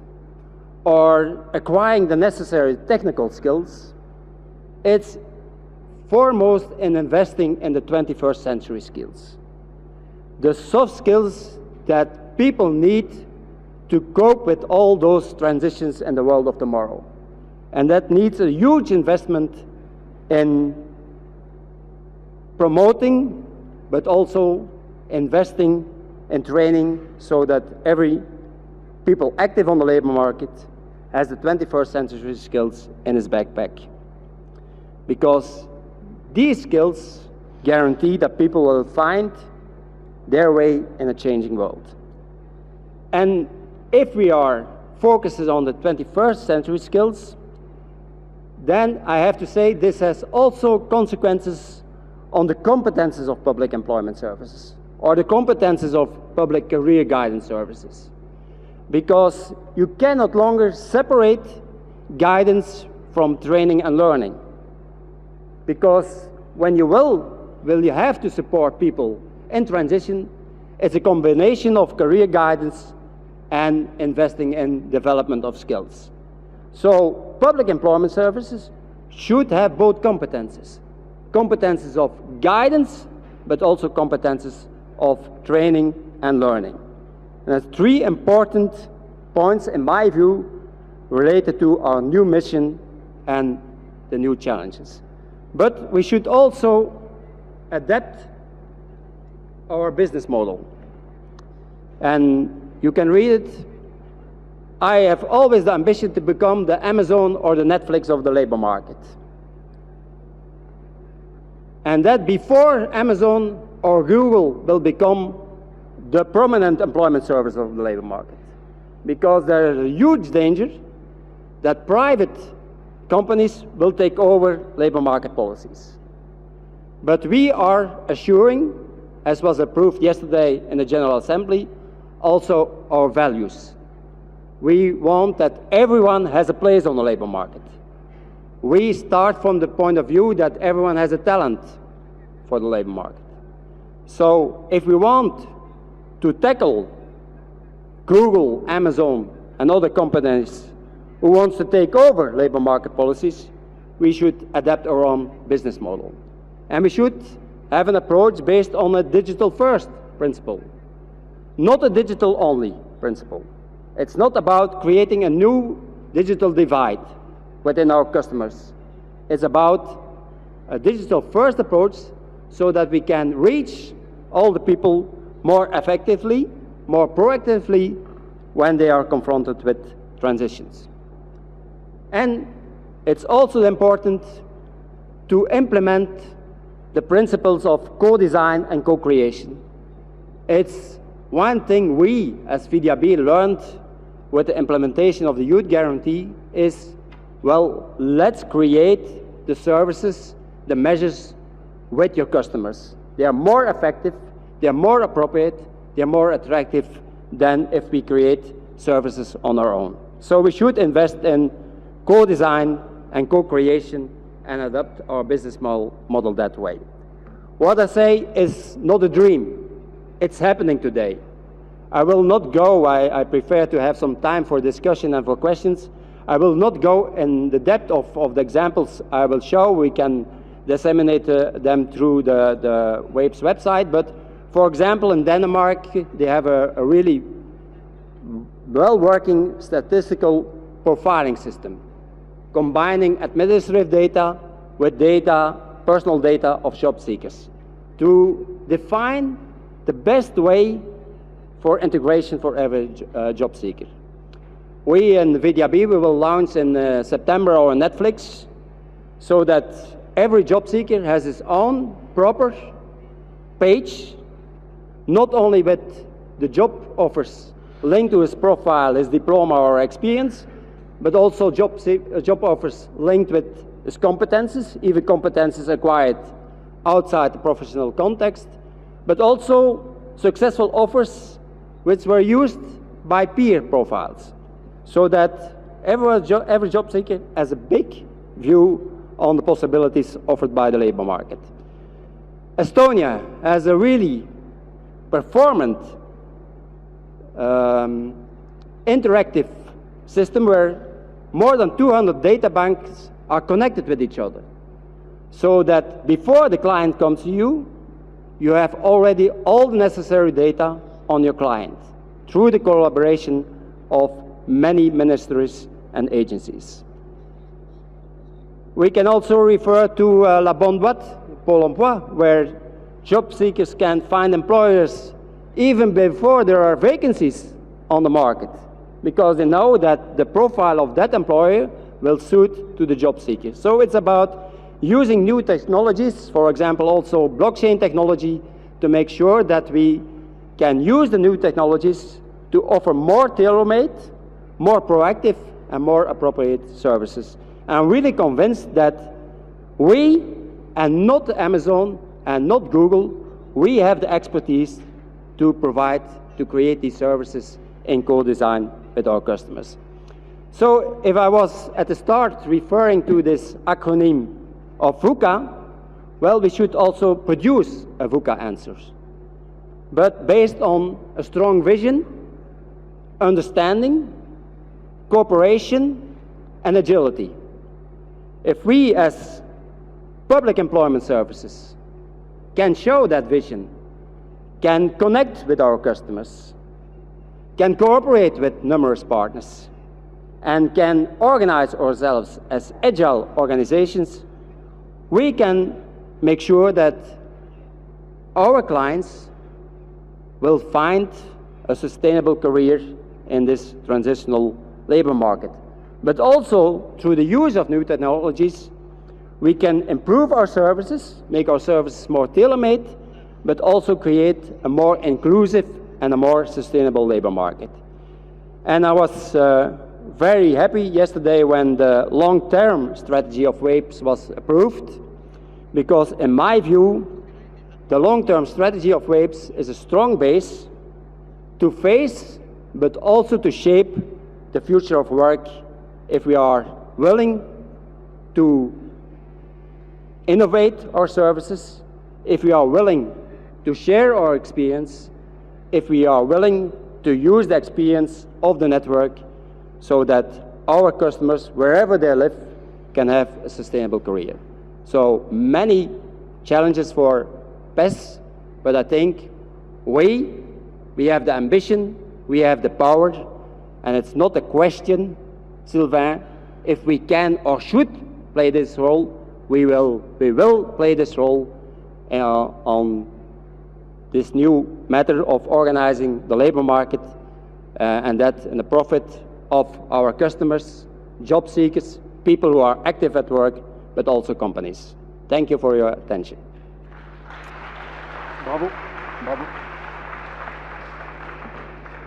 or acquiring the necessary technical skills. It's foremost in investing in the 21st century skills. The soft skills that people need to cope with all those transitions in the world of tomorrow. And that needs a huge investment in promoting but also investing in training so that every people active on the labor market has the 21st century skills in his backpack. Because these skills guarantee that people will find their way in a changing world. And if we are focused on the 21st century skills, then I have to say this has also consequences on the competences of public employment services or the competences of public career guidance services. Because you cannot longer separate guidance from training and learning. Because when you you have to support people in transition, it's a combination of career guidance and investing in development of skills. So public employment services should have both competences. Competences of guidance, but also competences of training and learning. And that's three important points, in my view, related to our new mission and the new challenges. But we should also adapt our business model. And you can read it. I have always the ambition to become the Amazon or the Netflix of the labor market. And that before Amazon or Google will become the prominent employment service of the labor market. Because there is a huge danger that private companies will take over labor market policies. But we are assuring, as was approved yesterday in the General Assembly, also our values. We want that everyone has a place on the labor market. We start from the point of view that everyone has a talent for the labor market. So if we want to tackle Google, Amazon, and other companies who wants to take over labor market policies, we should adapt our own business model. And we should have an approach based on a digital-first principle, not a digital-only principle. It's not about creating a new digital divide within our customers. It's about a digital-first approach so that we can reach all the people more effectively, more proactively when they are confronted with transitions. And it's also important to implement the principles of co-design and co-creation. It's one thing we, as VDAB, learned with the implementation of the Youth Guarantee is, well, let's create the services, the measures with your customers. They are more effective, they are more appropriate, they are more attractive than if we create services on our own. So we should invest in co-design and co-creation and adapt our business model that way. What I say is not a dream. It's happening today. I will not go, I prefer to have some time for discussion and for questions. I will not go in the depth of the examples I will show. We can disseminate them through the WAPE's website. But for example, in Denmark, they have a really well-working statistical profiling system, combining administrative data with data, personal data of job seekers to define the best way for integration for every job seeker. We in VDAB, we will launch in September our Netflix so that every job seeker has his own proper page, not only with the job offers linked to his profile, his diploma or experience, but also job offers linked with his competences, even competences acquired outside the professional context, but also successful offers which were used by peer profiles, so that every job seeker has a big view on the possibilities offered by the labor market. Estonia has a really performant interactive system where more than 200 data banks are connected with each other, so that before the client comes to you, you have already all the necessary data on your client through the collaboration of many ministries and agencies. We can also refer to La Bonne Boîte, Pôle Emploi, where job seekers can find employers even before there are vacancies on the market, because they know that the profile of that employer will suit to the job seeker. So it's about using new technologies, for example, also blockchain technology, to make sure that we can use the new technologies to offer more tailor-made, more proactive, and more appropriate services. I'm really convinced that we, and not Amazon and not Google, we have the expertise to provide, to create these services in co-design with our customers. So if I was at the start referring to this acronym of VUCA, well, we should also produce a VUCA answers, but based on a strong vision, understanding, cooperation, and agility. If we as public employment services can show that vision, can connect with our customers, can cooperate with numerous partners, and can organize ourselves as agile organizations, we can make sure that our clients will find a sustainable career in this transitional labor market. But also, through the use of new technologies, we can improve our services, make our services more tailor-made, but also create a more inclusive and a more sustainable labor market. And I was very happy yesterday when the long-term strategy of WAPES was approved, because in my view, the long-term strategy of WAPES is a strong base to face, but also to shape the future of work if we are willing to innovate our services, if we are willing to share our experience, if we are willing to use the experience of the network so that our customers, wherever they live, can have a sustainable career. So many challenges for PES, but I think we have the ambition, we have the power, and it's not a question, Sylvain, if we can or should play this role, we will play this role on this new matter of organizing the labor market, and that in the profit of our customers, job seekers, people who are active at work, but also companies. Thank you for your attention. Bravo. Bravo.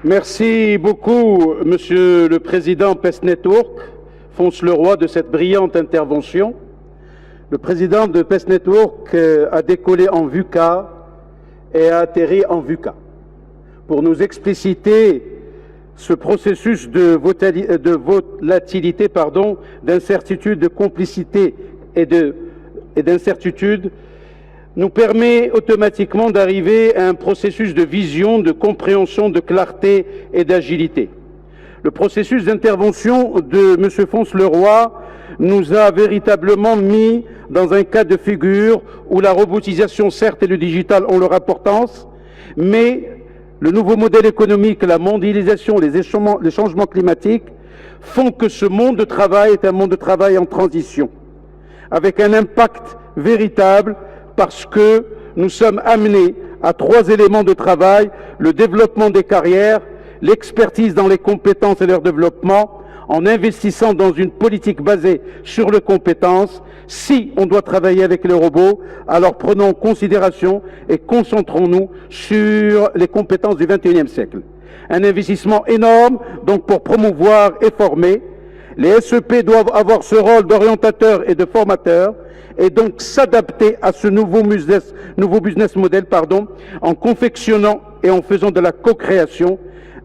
Merci beaucoup, Monsieur le Président PES Network, Fonce Leroy, de cette brillante intervention. Le président de PES Network a décollé en VUCA et a atterri en VUCA pour nous expliciter ce processus de volatilité, d'incertitude, de complicité et d'incertitude nous permet automatiquement d'arriver à un processus de vision, de compréhension, de clarté et d'agilité. Le processus d'intervention de M. Fonce Leroy nous a véritablement mis dans un cas de figure où la robotisation, certes, et le digital ont leur importance, mais le nouveau modèle économique, la mondialisation, les changements climatiques font que ce monde de travail est un monde de travail en transition, avec un impact véritable parce que nous sommes amenés à 3 éléments de travail: le développement des carrières, l'expertise dans les compétences et leur développement, en investissant dans une politique basée sur les compétences. Si on doit travailler avec les robots, alors prenons en considération et concentrons-nous sur les compétences du XXIe siècle. Un investissement énorme donc pour promouvoir et former. Les SEP doivent avoir ce rôle d'orientateur et de formateur et donc s'adapter à ce nouveau business model, en confectionnant et en faisant de la co-création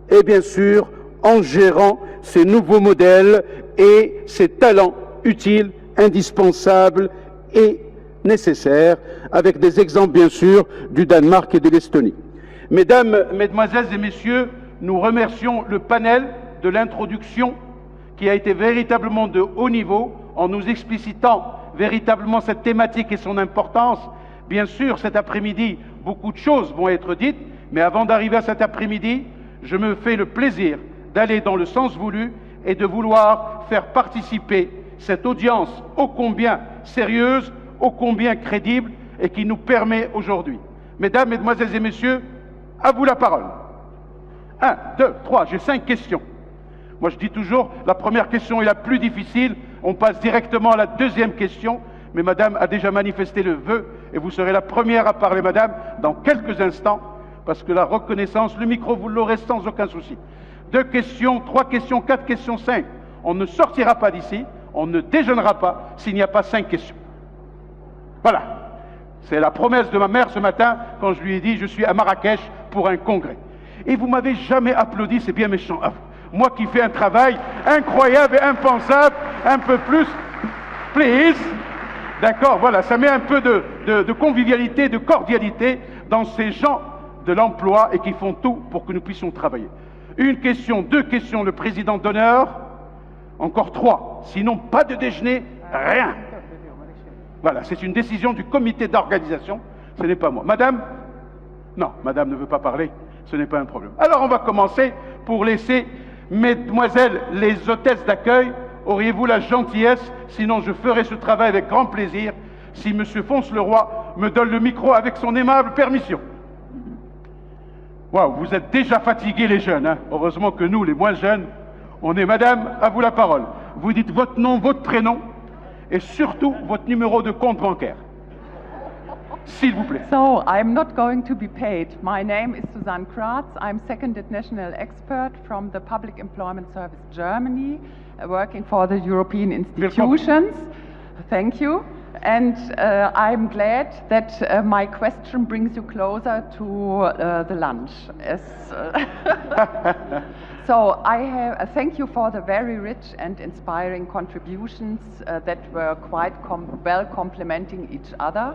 et bien sûr en gérant ces nouveaux modèles et ces talents utiles, indispensables et nécessaires, avec des exemples bien sûr du Danemark et de l'Estonie. Mesdames, Mesdemoiselles et Messieurs, nous remercions le panel de l'introduction qui a été véritablement de haut niveau en nous explicitant véritablement cette thématique et son importance. Bien sûr, cet après-midi, beaucoup de choses vont être dites, mais avant d'arriver à cet après-midi, je me fais le plaisir d'aller dans le sens voulu et de vouloir faire participer cette audience ô combien sérieuse, ô combien crédible et qui nous permet aujourd'hui Mesdames, Mesdemoiselles et Messieurs, à vous la parole. 1, 2, 3, j'ai 5 questions. Moi, je dis toujours, la première question est la plus difficile. On passe directement à la deuxième question. Mais Madame a déjà manifesté le vœu et vous serez la première à parler, Madame, dans quelques instants, parce que la reconnaissance, le micro, vous l'aurez sans aucun souci. 2 questions, 3 questions, 4 questions, 5. On ne sortira pas d'ici, on ne déjeunera pas s'il n'y a pas 5 questions. Voilà. C'est la promesse de ma mère ce matin quand je lui ai dit je suis à Marrakech pour un congrès. Et vous m'avez jamais applaudi, c'est bien méchant. Moi qui fais un travail incroyable et impensable, un peu plus, please. D'accord, voilà, ça met un peu de convivialité, de cordialité dans ces gens de l'emploi et qui font tout pour que nous puissions travailler. 1 question, 2 questions, le président d'honneur, encore 3. Sinon, pas de déjeuner, rien. Voilà, c'est une décision du comité d'organisation, ce n'est pas moi. Madame? Non, Madame ne veut pas parler, ce n'est pas un problème. Alors on va commencer pour laisser mesdemoiselles les hôtesses d'accueil. Auriez-vous la gentillesse, sinon je ferai ce travail avec grand plaisir, si Monsieur Fonce-Leroy me donne le micro avec son aimable permission. Waouh, vous êtes déjà fatigués les jeunes, hein. Heureusement que nous, les moins jeunes, on est. Madame, à vous la parole. Vous dites votre nom, votre prénom, et surtout votre numéro de compte bancaire. S'il vous plaît. So, I'm not going to be paid. My name is Susanne Kratz. I'm second national expert from the Public Employment Service Germany, working for the European institutions. Thank you. And I'm glad that my question brings you closer to the lunch. So I thank you for the very rich and inspiring contributions that were quite well complementing each other.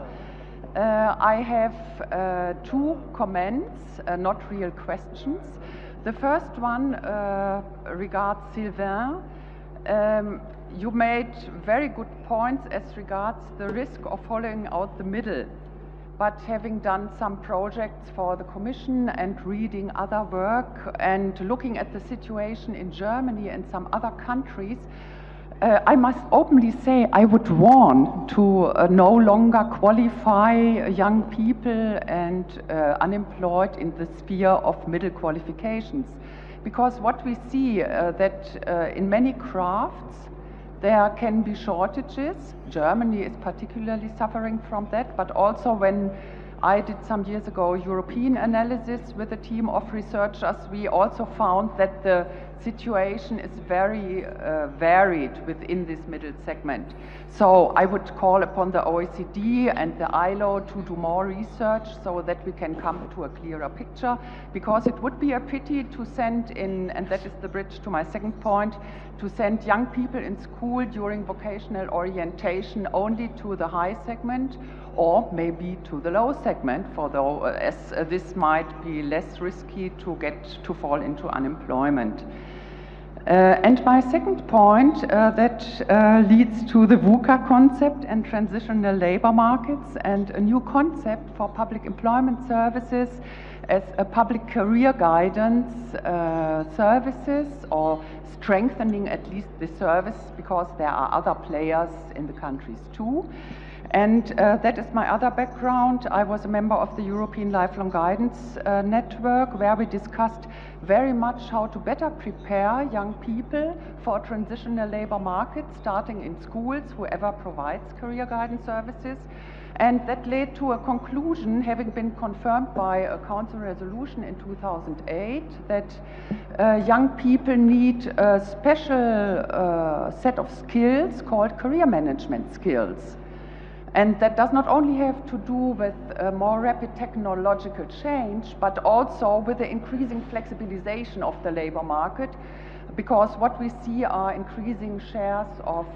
I have 2 comments, not real questions. The first one regards Sylvain. You made very good points as regards the risk of following out the middle. But having done some projects for the Commission and reading other work and looking at the situation in Germany and some other countries, I must openly say I would warn to no longer qualify young people and unemployed in the sphere of middle qualifications. Because what we see that in many crafts there can be shortages. Germany is particularly suffering from that, but also when I did some years ago European analysis with a team of researchers, we also found that the situation is very varied within this middle segment. So I would call upon the OECD and the ILO to do more research so that we can come to a clearer picture, because it would be a pity to send in, and that is the bridge to my second point, to send young people in school during vocational orientation only to the high segment or maybe to the low segment, for though as this might be less risky to fall into unemployment. And my second point that leads to the VUCA concept and transitional labor markets and a new concept for public employment services as a public career guidance services, or strengthening at least the service, because there are other players in the countries too. And that is my other background. I was a member of the European Lifelong Guidance Network, where we discussed very much how to better prepare young people for transitional labor markets, starting in schools, whoever provides career guidance services. And that led to a conclusion, having been confirmed by a council resolution in 2008, that young people need a special set of skills called career management skills. And that does not only have to do with more rapid technological change, but also with the increasing flexibilization of the labor market, because what we see are increasing shares of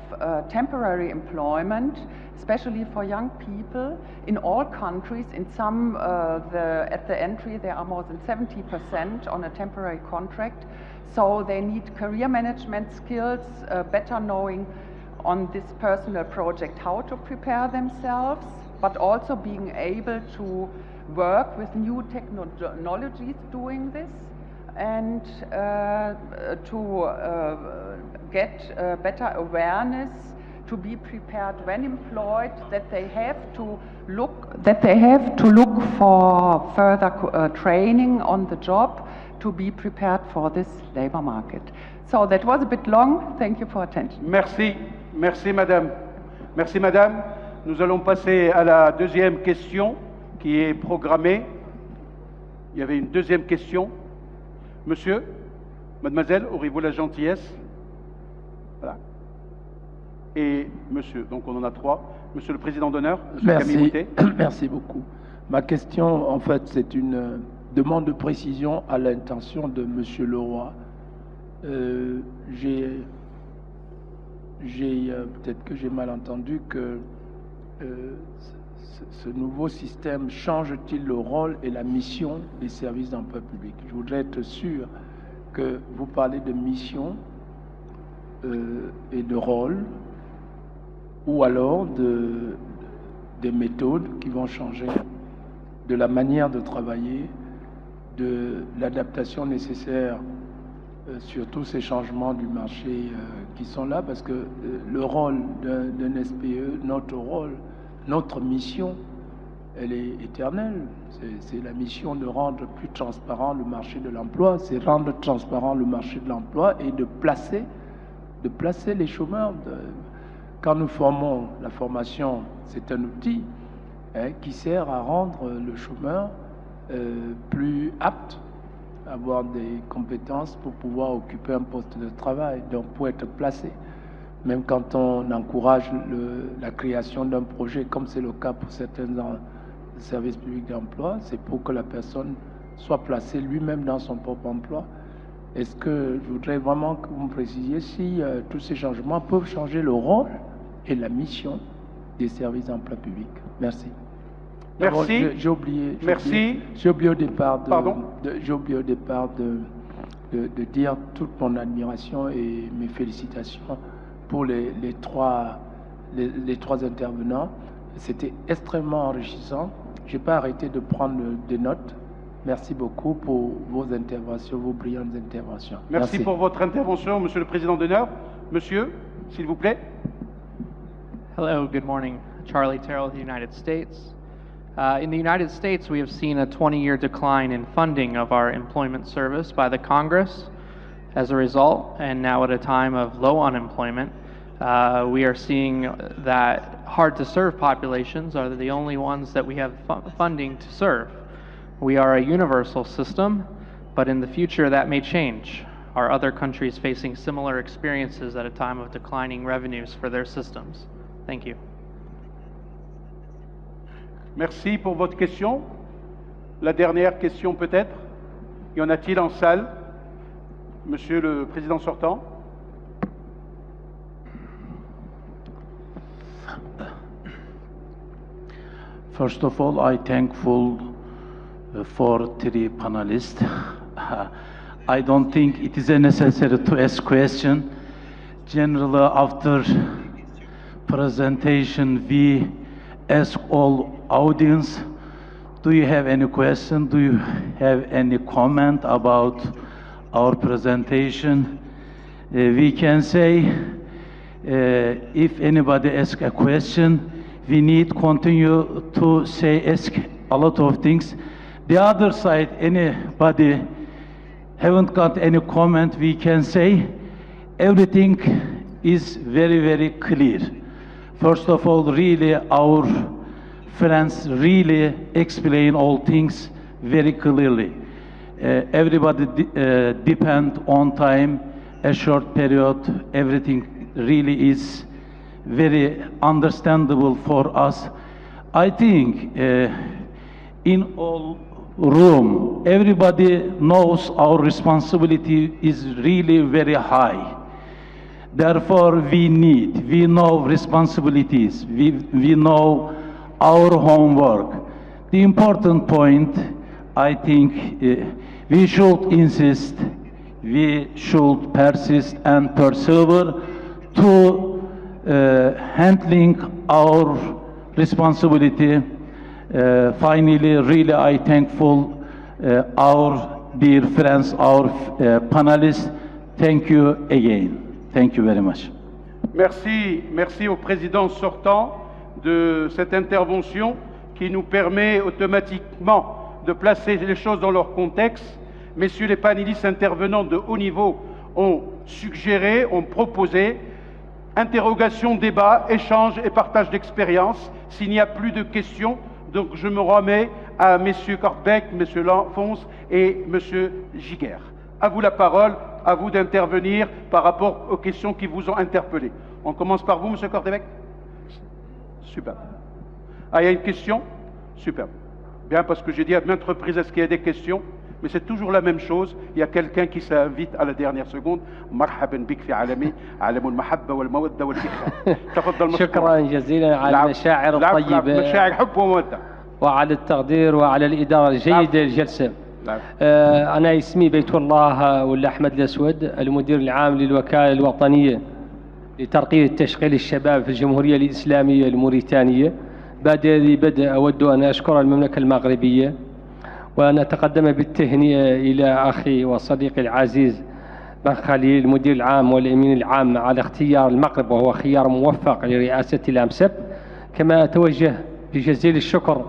temporary employment, especially for young people in all countries. In some, at the entry, there are more than 70% on a temporary contract. So they need career management skills, better knowing on this personal project how to prepare themselves, but also being able to work with new technologies doing this, and to get better awareness to be prepared when employed, that they have to look for further training on the job to be prepared for this labor market. So that was a bit long. Thank you for attention. Merci, merci madame. Merci madame. Nous allons passer à la deuxième question qui est programmée. Il y avait une deuxième question. Monsieur, mademoiselle, aurez-vous la gentillesse? Voilà. Et monsieur, donc on en a trois. Monsieur le président d'honneur, merci. Merci beaucoup. Ma question, en fait, c'est une demande de précision à l'intention de monsieur Leroy. Peut-être que j'ai mal entendu que ce nouveau système change-t-il le rôle et la mission des services d'emploi public? Je voudrais être sûr que vous parlez de mission et de rôle, ou alors des méthodes qui vont changer, de la manière de travailler, de l'adaptation nécessaire sur tous ces changements du marché qui sont là, parce que le rôle d'un SPE, notre rôle, notre mission, elle est éternelle. C'est la mission de rendre plus transparent le marché de l'emploi, c'est rendre transparent le marché de l'emploi et de placer les chômeurs. Quand nous formons, la formation, c'est un outil qui sert à rendre le chômeur plus apte à avoir des compétences pour pouvoir occuper un poste de travail, donc pour être placé. Même quand on encourage la création d'un projet, comme c'est le cas pour certains services publics d'emploi, c'est pour que la personne soit placée lui-même dans son propre emploi. Est-ce que je voudrais vraiment que vous me précisiez si tous ces changements peuvent changer le rôle et la mission des services d'emploi public? Merci. Merci. J'ai oublié. Merci. J'ai oublié au départ Pardon? J'ai oublié au départ de dire toute mon admiration et mes félicitations pour les trois intervenants. C'était extrêmement enrichissant. J'ai pas arrêté de prendre des notes. Merci beaucoup pour vos interventions, vos brillantes interventions. Merci pour votre intervention, Monsieur le Président d'honneur. Monsieur, s'il vous plaît. Hello, good morning. Charlie Terrell of the United States. In the United States, we have seen a 20-year decline in funding of our employment service by the Congress. As a result, and now at a time of low unemployment, we are seeing that hard-to-serve populations are the only ones that we have funding to serve. We are a universal system, but in the future that may change. Are other countries facing similar experiences at a time of declining revenues for their systems? Thank you. Merci pour votre question. La dernière question peut-être. Y en a-t-il en salle? Monsieur le Président sortant. First of all, I'm thankful for three panelists. I don't think it is necessary to ask question. Generally, after presentation, we ask all audience, do you have any question? Do you have any comment about our presentation? We can say, if anybody asks a question, we need continue to ask a lot of things. The other side, anybody haven't got any comment, we can say everything is very, very clear. First of all, really our friends really explain all things very clearly. Everybody depend on time, a short period, everything really is very understandable for us. I think in all room, everybody knows our responsibility is really very high. Therefore, we know responsibilities, we know our homework. The important point, I think, we should insist, we should persist and persevere to handling our responsibility. Finally, really, I thankful our dear friends, our panelists. Thank you again. Thank you very much. Merci au président sortant de cette intervention qui nous permet automatiquement de placer les choses dans leur contexte. Messieurs les panélistes intervenants de haut niveau ont suggéré, ont proposé interrogation, débat, échange et partage d'expérience. S'il n'y a plus de questions, donc je me remets à messieurs Kortbeck, monsieur Lanfonce et monsieur Giguère. À vous la parole, à vous d'intervenir par rapport aux questions qui vous ont interpellé. On commence par vous, monsieur Kortbeck. Super. Ah, il y a une question? Super. Bien, parce que j'ai dit à maintes reprises, est-ce qu'il y a des questions? Mais c'est toujours la même chose. Il y a quelqu'un qui s'invite à la dernière seconde. مرحبا بك في عالمي عالم المحبة والمودة والإخاء. تفضل. شكرا جزيلا على المشاعر الطيبة. مشاعر حب ومودة. وعلى التقدير وعلى الإدارة الجيدة للجلسة. أنا اسمي بيت الله ولا أحمد الأسود، المدير العام للوكالة الوطنية لترقية تشغيل الشباب في الجمهورية الإسلامية الموريتانية. بعد ذي بدء أود أن أشكر المملكة المغربية وأن أتقدم بالتهنئة إلى أخي وصديقي العزيز بن خليل المدير العام والأمين العام على اختيار المغرب، وهو خيار موفق لرئاسة الأمسب. كما أتوجه بجزيل الشكر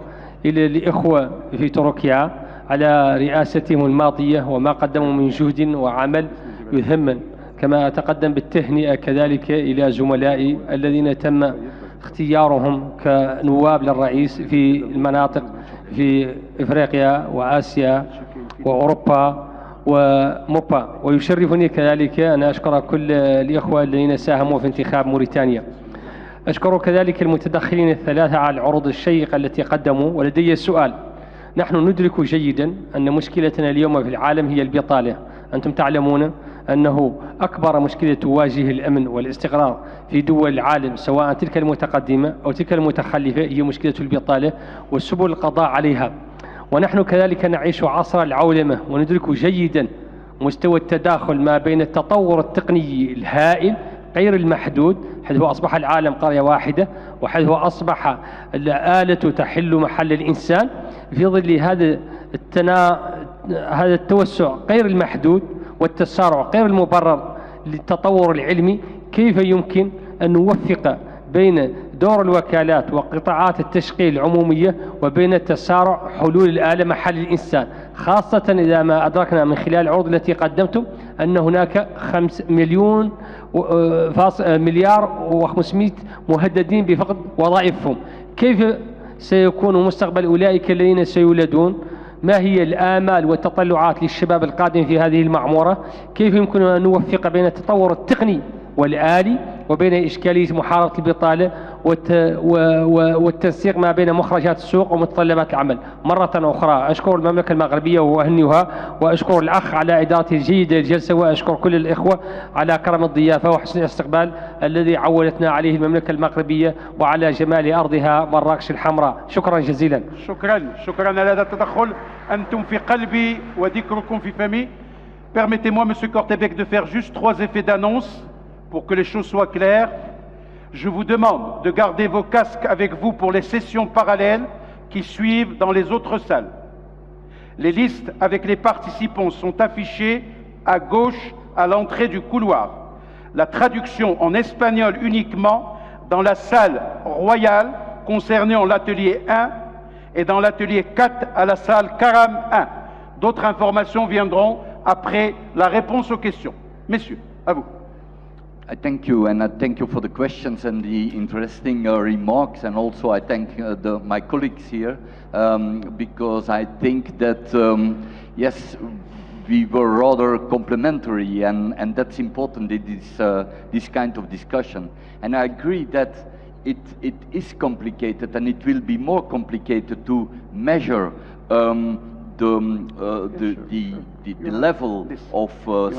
إلى الإخوة في تركيا على رئاستهم الماضية وما قدموا من جهد وعمل يذمن. كما أتقدم بالتهنئة كذلك إلى زملائي الذين تم اختيارهم كنواب للرئيس في المناطق في إفريقيا وآسيا وأوروبا وموبا. ويشرفني كذلك أن أشكر كل الإخوة الذين ساهموا في انتخاب موريتانيا. أشكر كذلك المتدخلين الثلاثة على العروض الشيقة التي قدموا. ولدي سؤال: نحن ندرك جيدا أن مشكلتنا اليوم في العالم هي البطالة. أنتم تعلمون أنه أكبر مشكلة تواجه الأمن والاستقرار في دول العالم سواء تلك المتقدمة أو تلك المتخلفة هي مشكلة البطالة وسبل القضاء عليها. ونحن كذلك نعيش عصر العولمة وندرك جيدا مستوى التداخل ما بين التطور التقني الهائل غير المحدود، حيث أصبح العالم قرية واحدة، وحيث أصبح الآلة تحل محل الإنسان في ظل هذا التوسع غير المحدود والتسارع غير المبرر للتطور العلمي. كيف يمكن أن نوفق بين دور الوكالات وقطاعات التشغيل العمومية وبين تسارع حلول الآلة محل الإنسان، خاصة إذا ما أدركنا من خلال العروض التي قدمتم أن هناك 5 مليار و500 مهددين بفقد وظائفهم؟ كيف سيكون مستقبل أولئك الذين سيولدون؟ ما هي الآمال والتطلعات للشباب القادم في هذه المعمورة؟ كيف يمكن أن نوفق بين التطور التقني والآلي وبين إشكالية محاربة البطالة والتنسيق ما بين مخرجات السوق ومتطلبات العمل؟ مرة أخرى أشكر المملكة المغربية وأهنيها، وأشكر الأخ على إدارته الجيدة للجلسة، وأشكر كل الإخوة على كرم الضيافة وحسن الاستقبال الذي عودتنا عليه المملكة المغربية وعلى جمال أرضها مراكش الحمراء. شكرا جزيلا. شكرا على هذا التدخل. أنتم في قلبي وذكركم في فمي. Permettez-moi, Monsieur Kortebek, de faire juste 3 effets d'annonce pour que les choses soient claires. Je vous demande de garder vos casques avec vous pour les sessions parallèles qui suivent dans les autres salles. Les listes avec les participants sont affichées à gauche à l'entrée du couloir. La traduction en espagnol uniquement dans la salle royale concernant l'atelier 1 et dans l'atelier 4 à la salle Karam 1. D'autres informations viendront après la réponse aux questions. Messieurs, à vous. I thank you, and I thank you for the questions and the interesting remarks, and also I thank my colleagues here, because I think that, yes, we were rather complementary, and that's important in this kind of discussion. And I agree that it is complicated, and it will be more complicated to measure the level of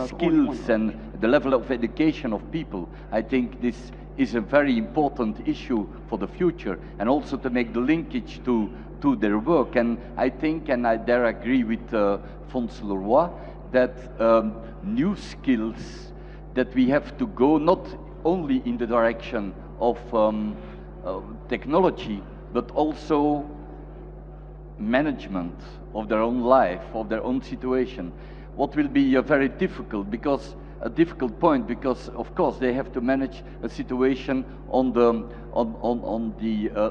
skills and the level of education of people. I think this is a very important issue for the future, and also to make the linkage to their work. And I think, and I dare agree with Fons Leroy, that new skills, that we have to go not only in the direction of technology, but also management of their own life, of their own situation. What will be very difficult, because a difficult point because, of course, they have to manage a situation on the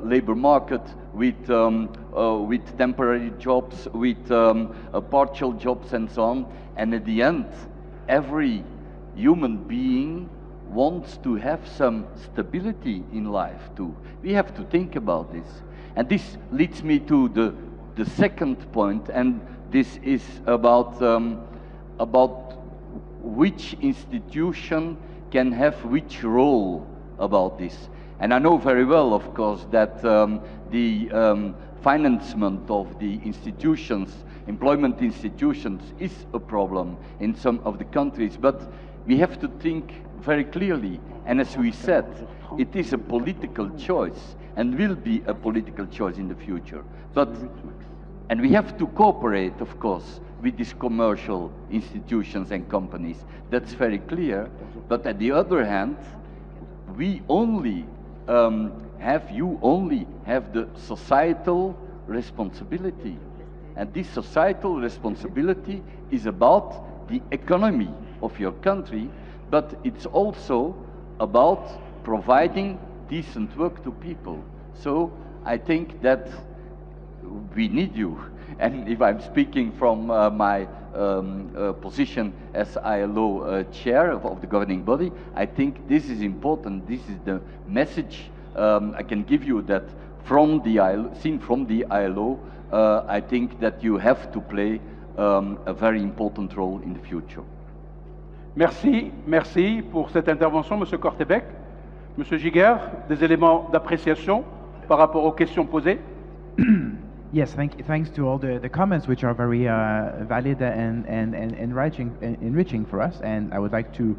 labor market with temporary jobs, with partial jobs, and so on. And at the end, every human being wants to have some stability in life too. We have to think about this. And this leads me to the second point, and this is about which institution can have which role about this. And I know very well, of course, that the financement of the institutions, employment institutions, is a problem in some of the countries, but we have to think very clearly. And as we said, it is a political choice and will be a political choice in the future. And we have to cooperate, of course, with these commercial institutions and companies. That's very clear. But on the other hand, you only have the societal responsibility. And this societal responsibility is about the economy of your country, but it's also about providing decent work to people. So I think that we need you. And if I'm speaking from my position as ILO chair of the governing body, I think this is important. This is the message I can give you, that from the ILO, seen from the ILO, I think that you have to play a very important role in the future. Merci, merci pour cette intervention, Monsieur Kortebek. Monsieur Giguère, des éléments d'appréciation par rapport aux questions posées? Yes, thanks to all the comments, which are very valid and enriching for us. And I would like to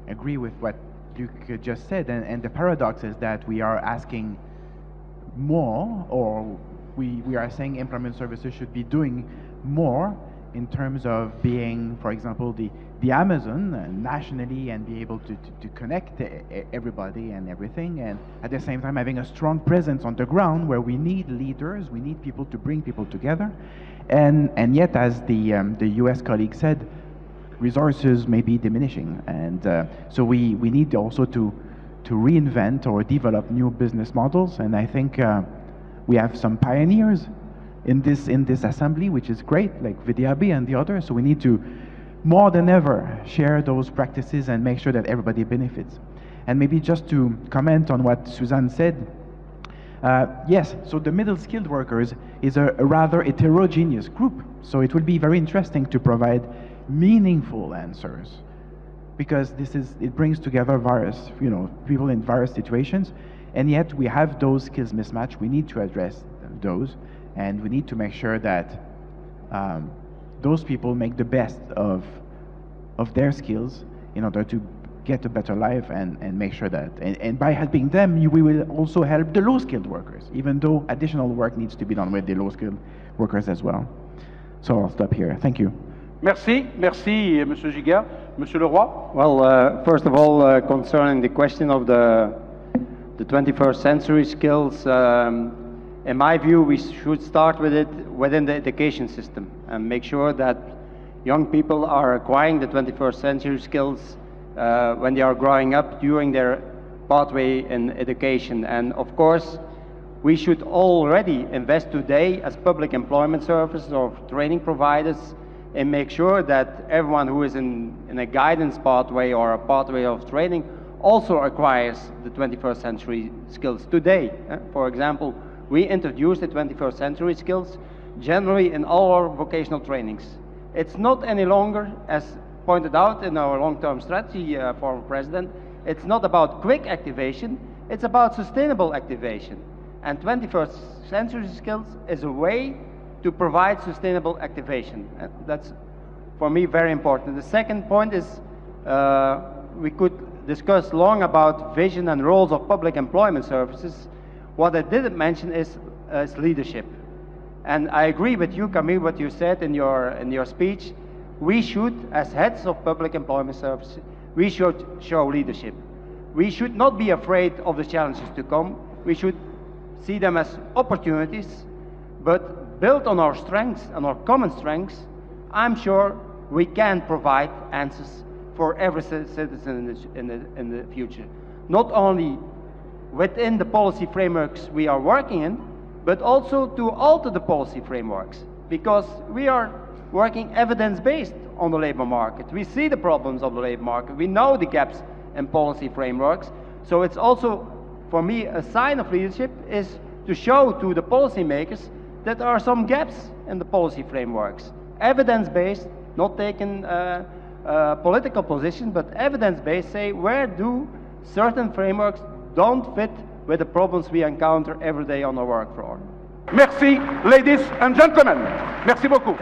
agree with what Luc just said. And the paradox is that we are asking more, or we are saying employment services should be doing more in terms of being, for example, the Amazon nationally, and be able to connect everybody and everything, and at the same time having a strong presence on the ground where we need leaders, we need people to bring people together, and yet, as the US colleague said, resources may be diminishing, and so we need also to reinvent or develop new business models. And I think we have some pioneers in this assembly, which is great, like Vidyabi and the others. So we need to, more than ever, share those practices and make sure that everybody benefits. And maybe just to comment on what Suzanne said, yes, so the middle skilled workers is a rather heterogeneous group. So it will be very interesting to provide meaningful answers, because it brings together various, people in various situations, and yet we have those skills mismatch. We need to address those, and we need to make sure that those people make the best of their skills in order to get a better life, and make sure that, and by helping them, we will also help the low-skilled workers, even though additional work needs to be done with the low-skilled workers as well. So I'll stop here. Thank you. Merci, Monsieur Giguère. Monsieur Leroy? Well, first of all, concerning the question of the 21st century skills, in my view, we should start with it within the education system and make sure that young people are acquiring the 21st century skills when they are growing up during their pathway in education. And of course, we should already invest today as public employment services or training providers and make sure that everyone who is in a guidance pathway or a pathway of training also acquires the 21st century skills today. For example, we introduced the 21st century skills generally in all our vocational trainings. It's not any longer, as pointed out in our long-term strategy, former President, it's not about quick activation, it's about sustainable activation. And 21st century skills is a way to provide sustainable activation. That's, for me, very important. The second point is we could discuss long about vision and roles of public employment services. What I didn't mention is leadership. And I agree with you, Camille, what you said in your speech. We should, as heads of public employment services, we should show leadership. We should not be afraid of the challenges to come. We should see them as opportunities, but built on our strengths and our common strengths, I'm sure we can provide answers for every citizen in the future. Not only within the policy frameworks we are working in, but also to alter the policy frameworks, because we are working evidence-based on the labor market. We see the problems of the labor market. We know the gaps in policy frameworks. So it's also, for me, a sign of leadership is to show to the policymakers that there are some gaps in the policy frameworks. Evidence-based, not taking political position, but evidence-based, say where do certain frameworks don't fit with the problems we encounter every day on our work floor. Merci, ladies and gentlemen. Merci beaucoup.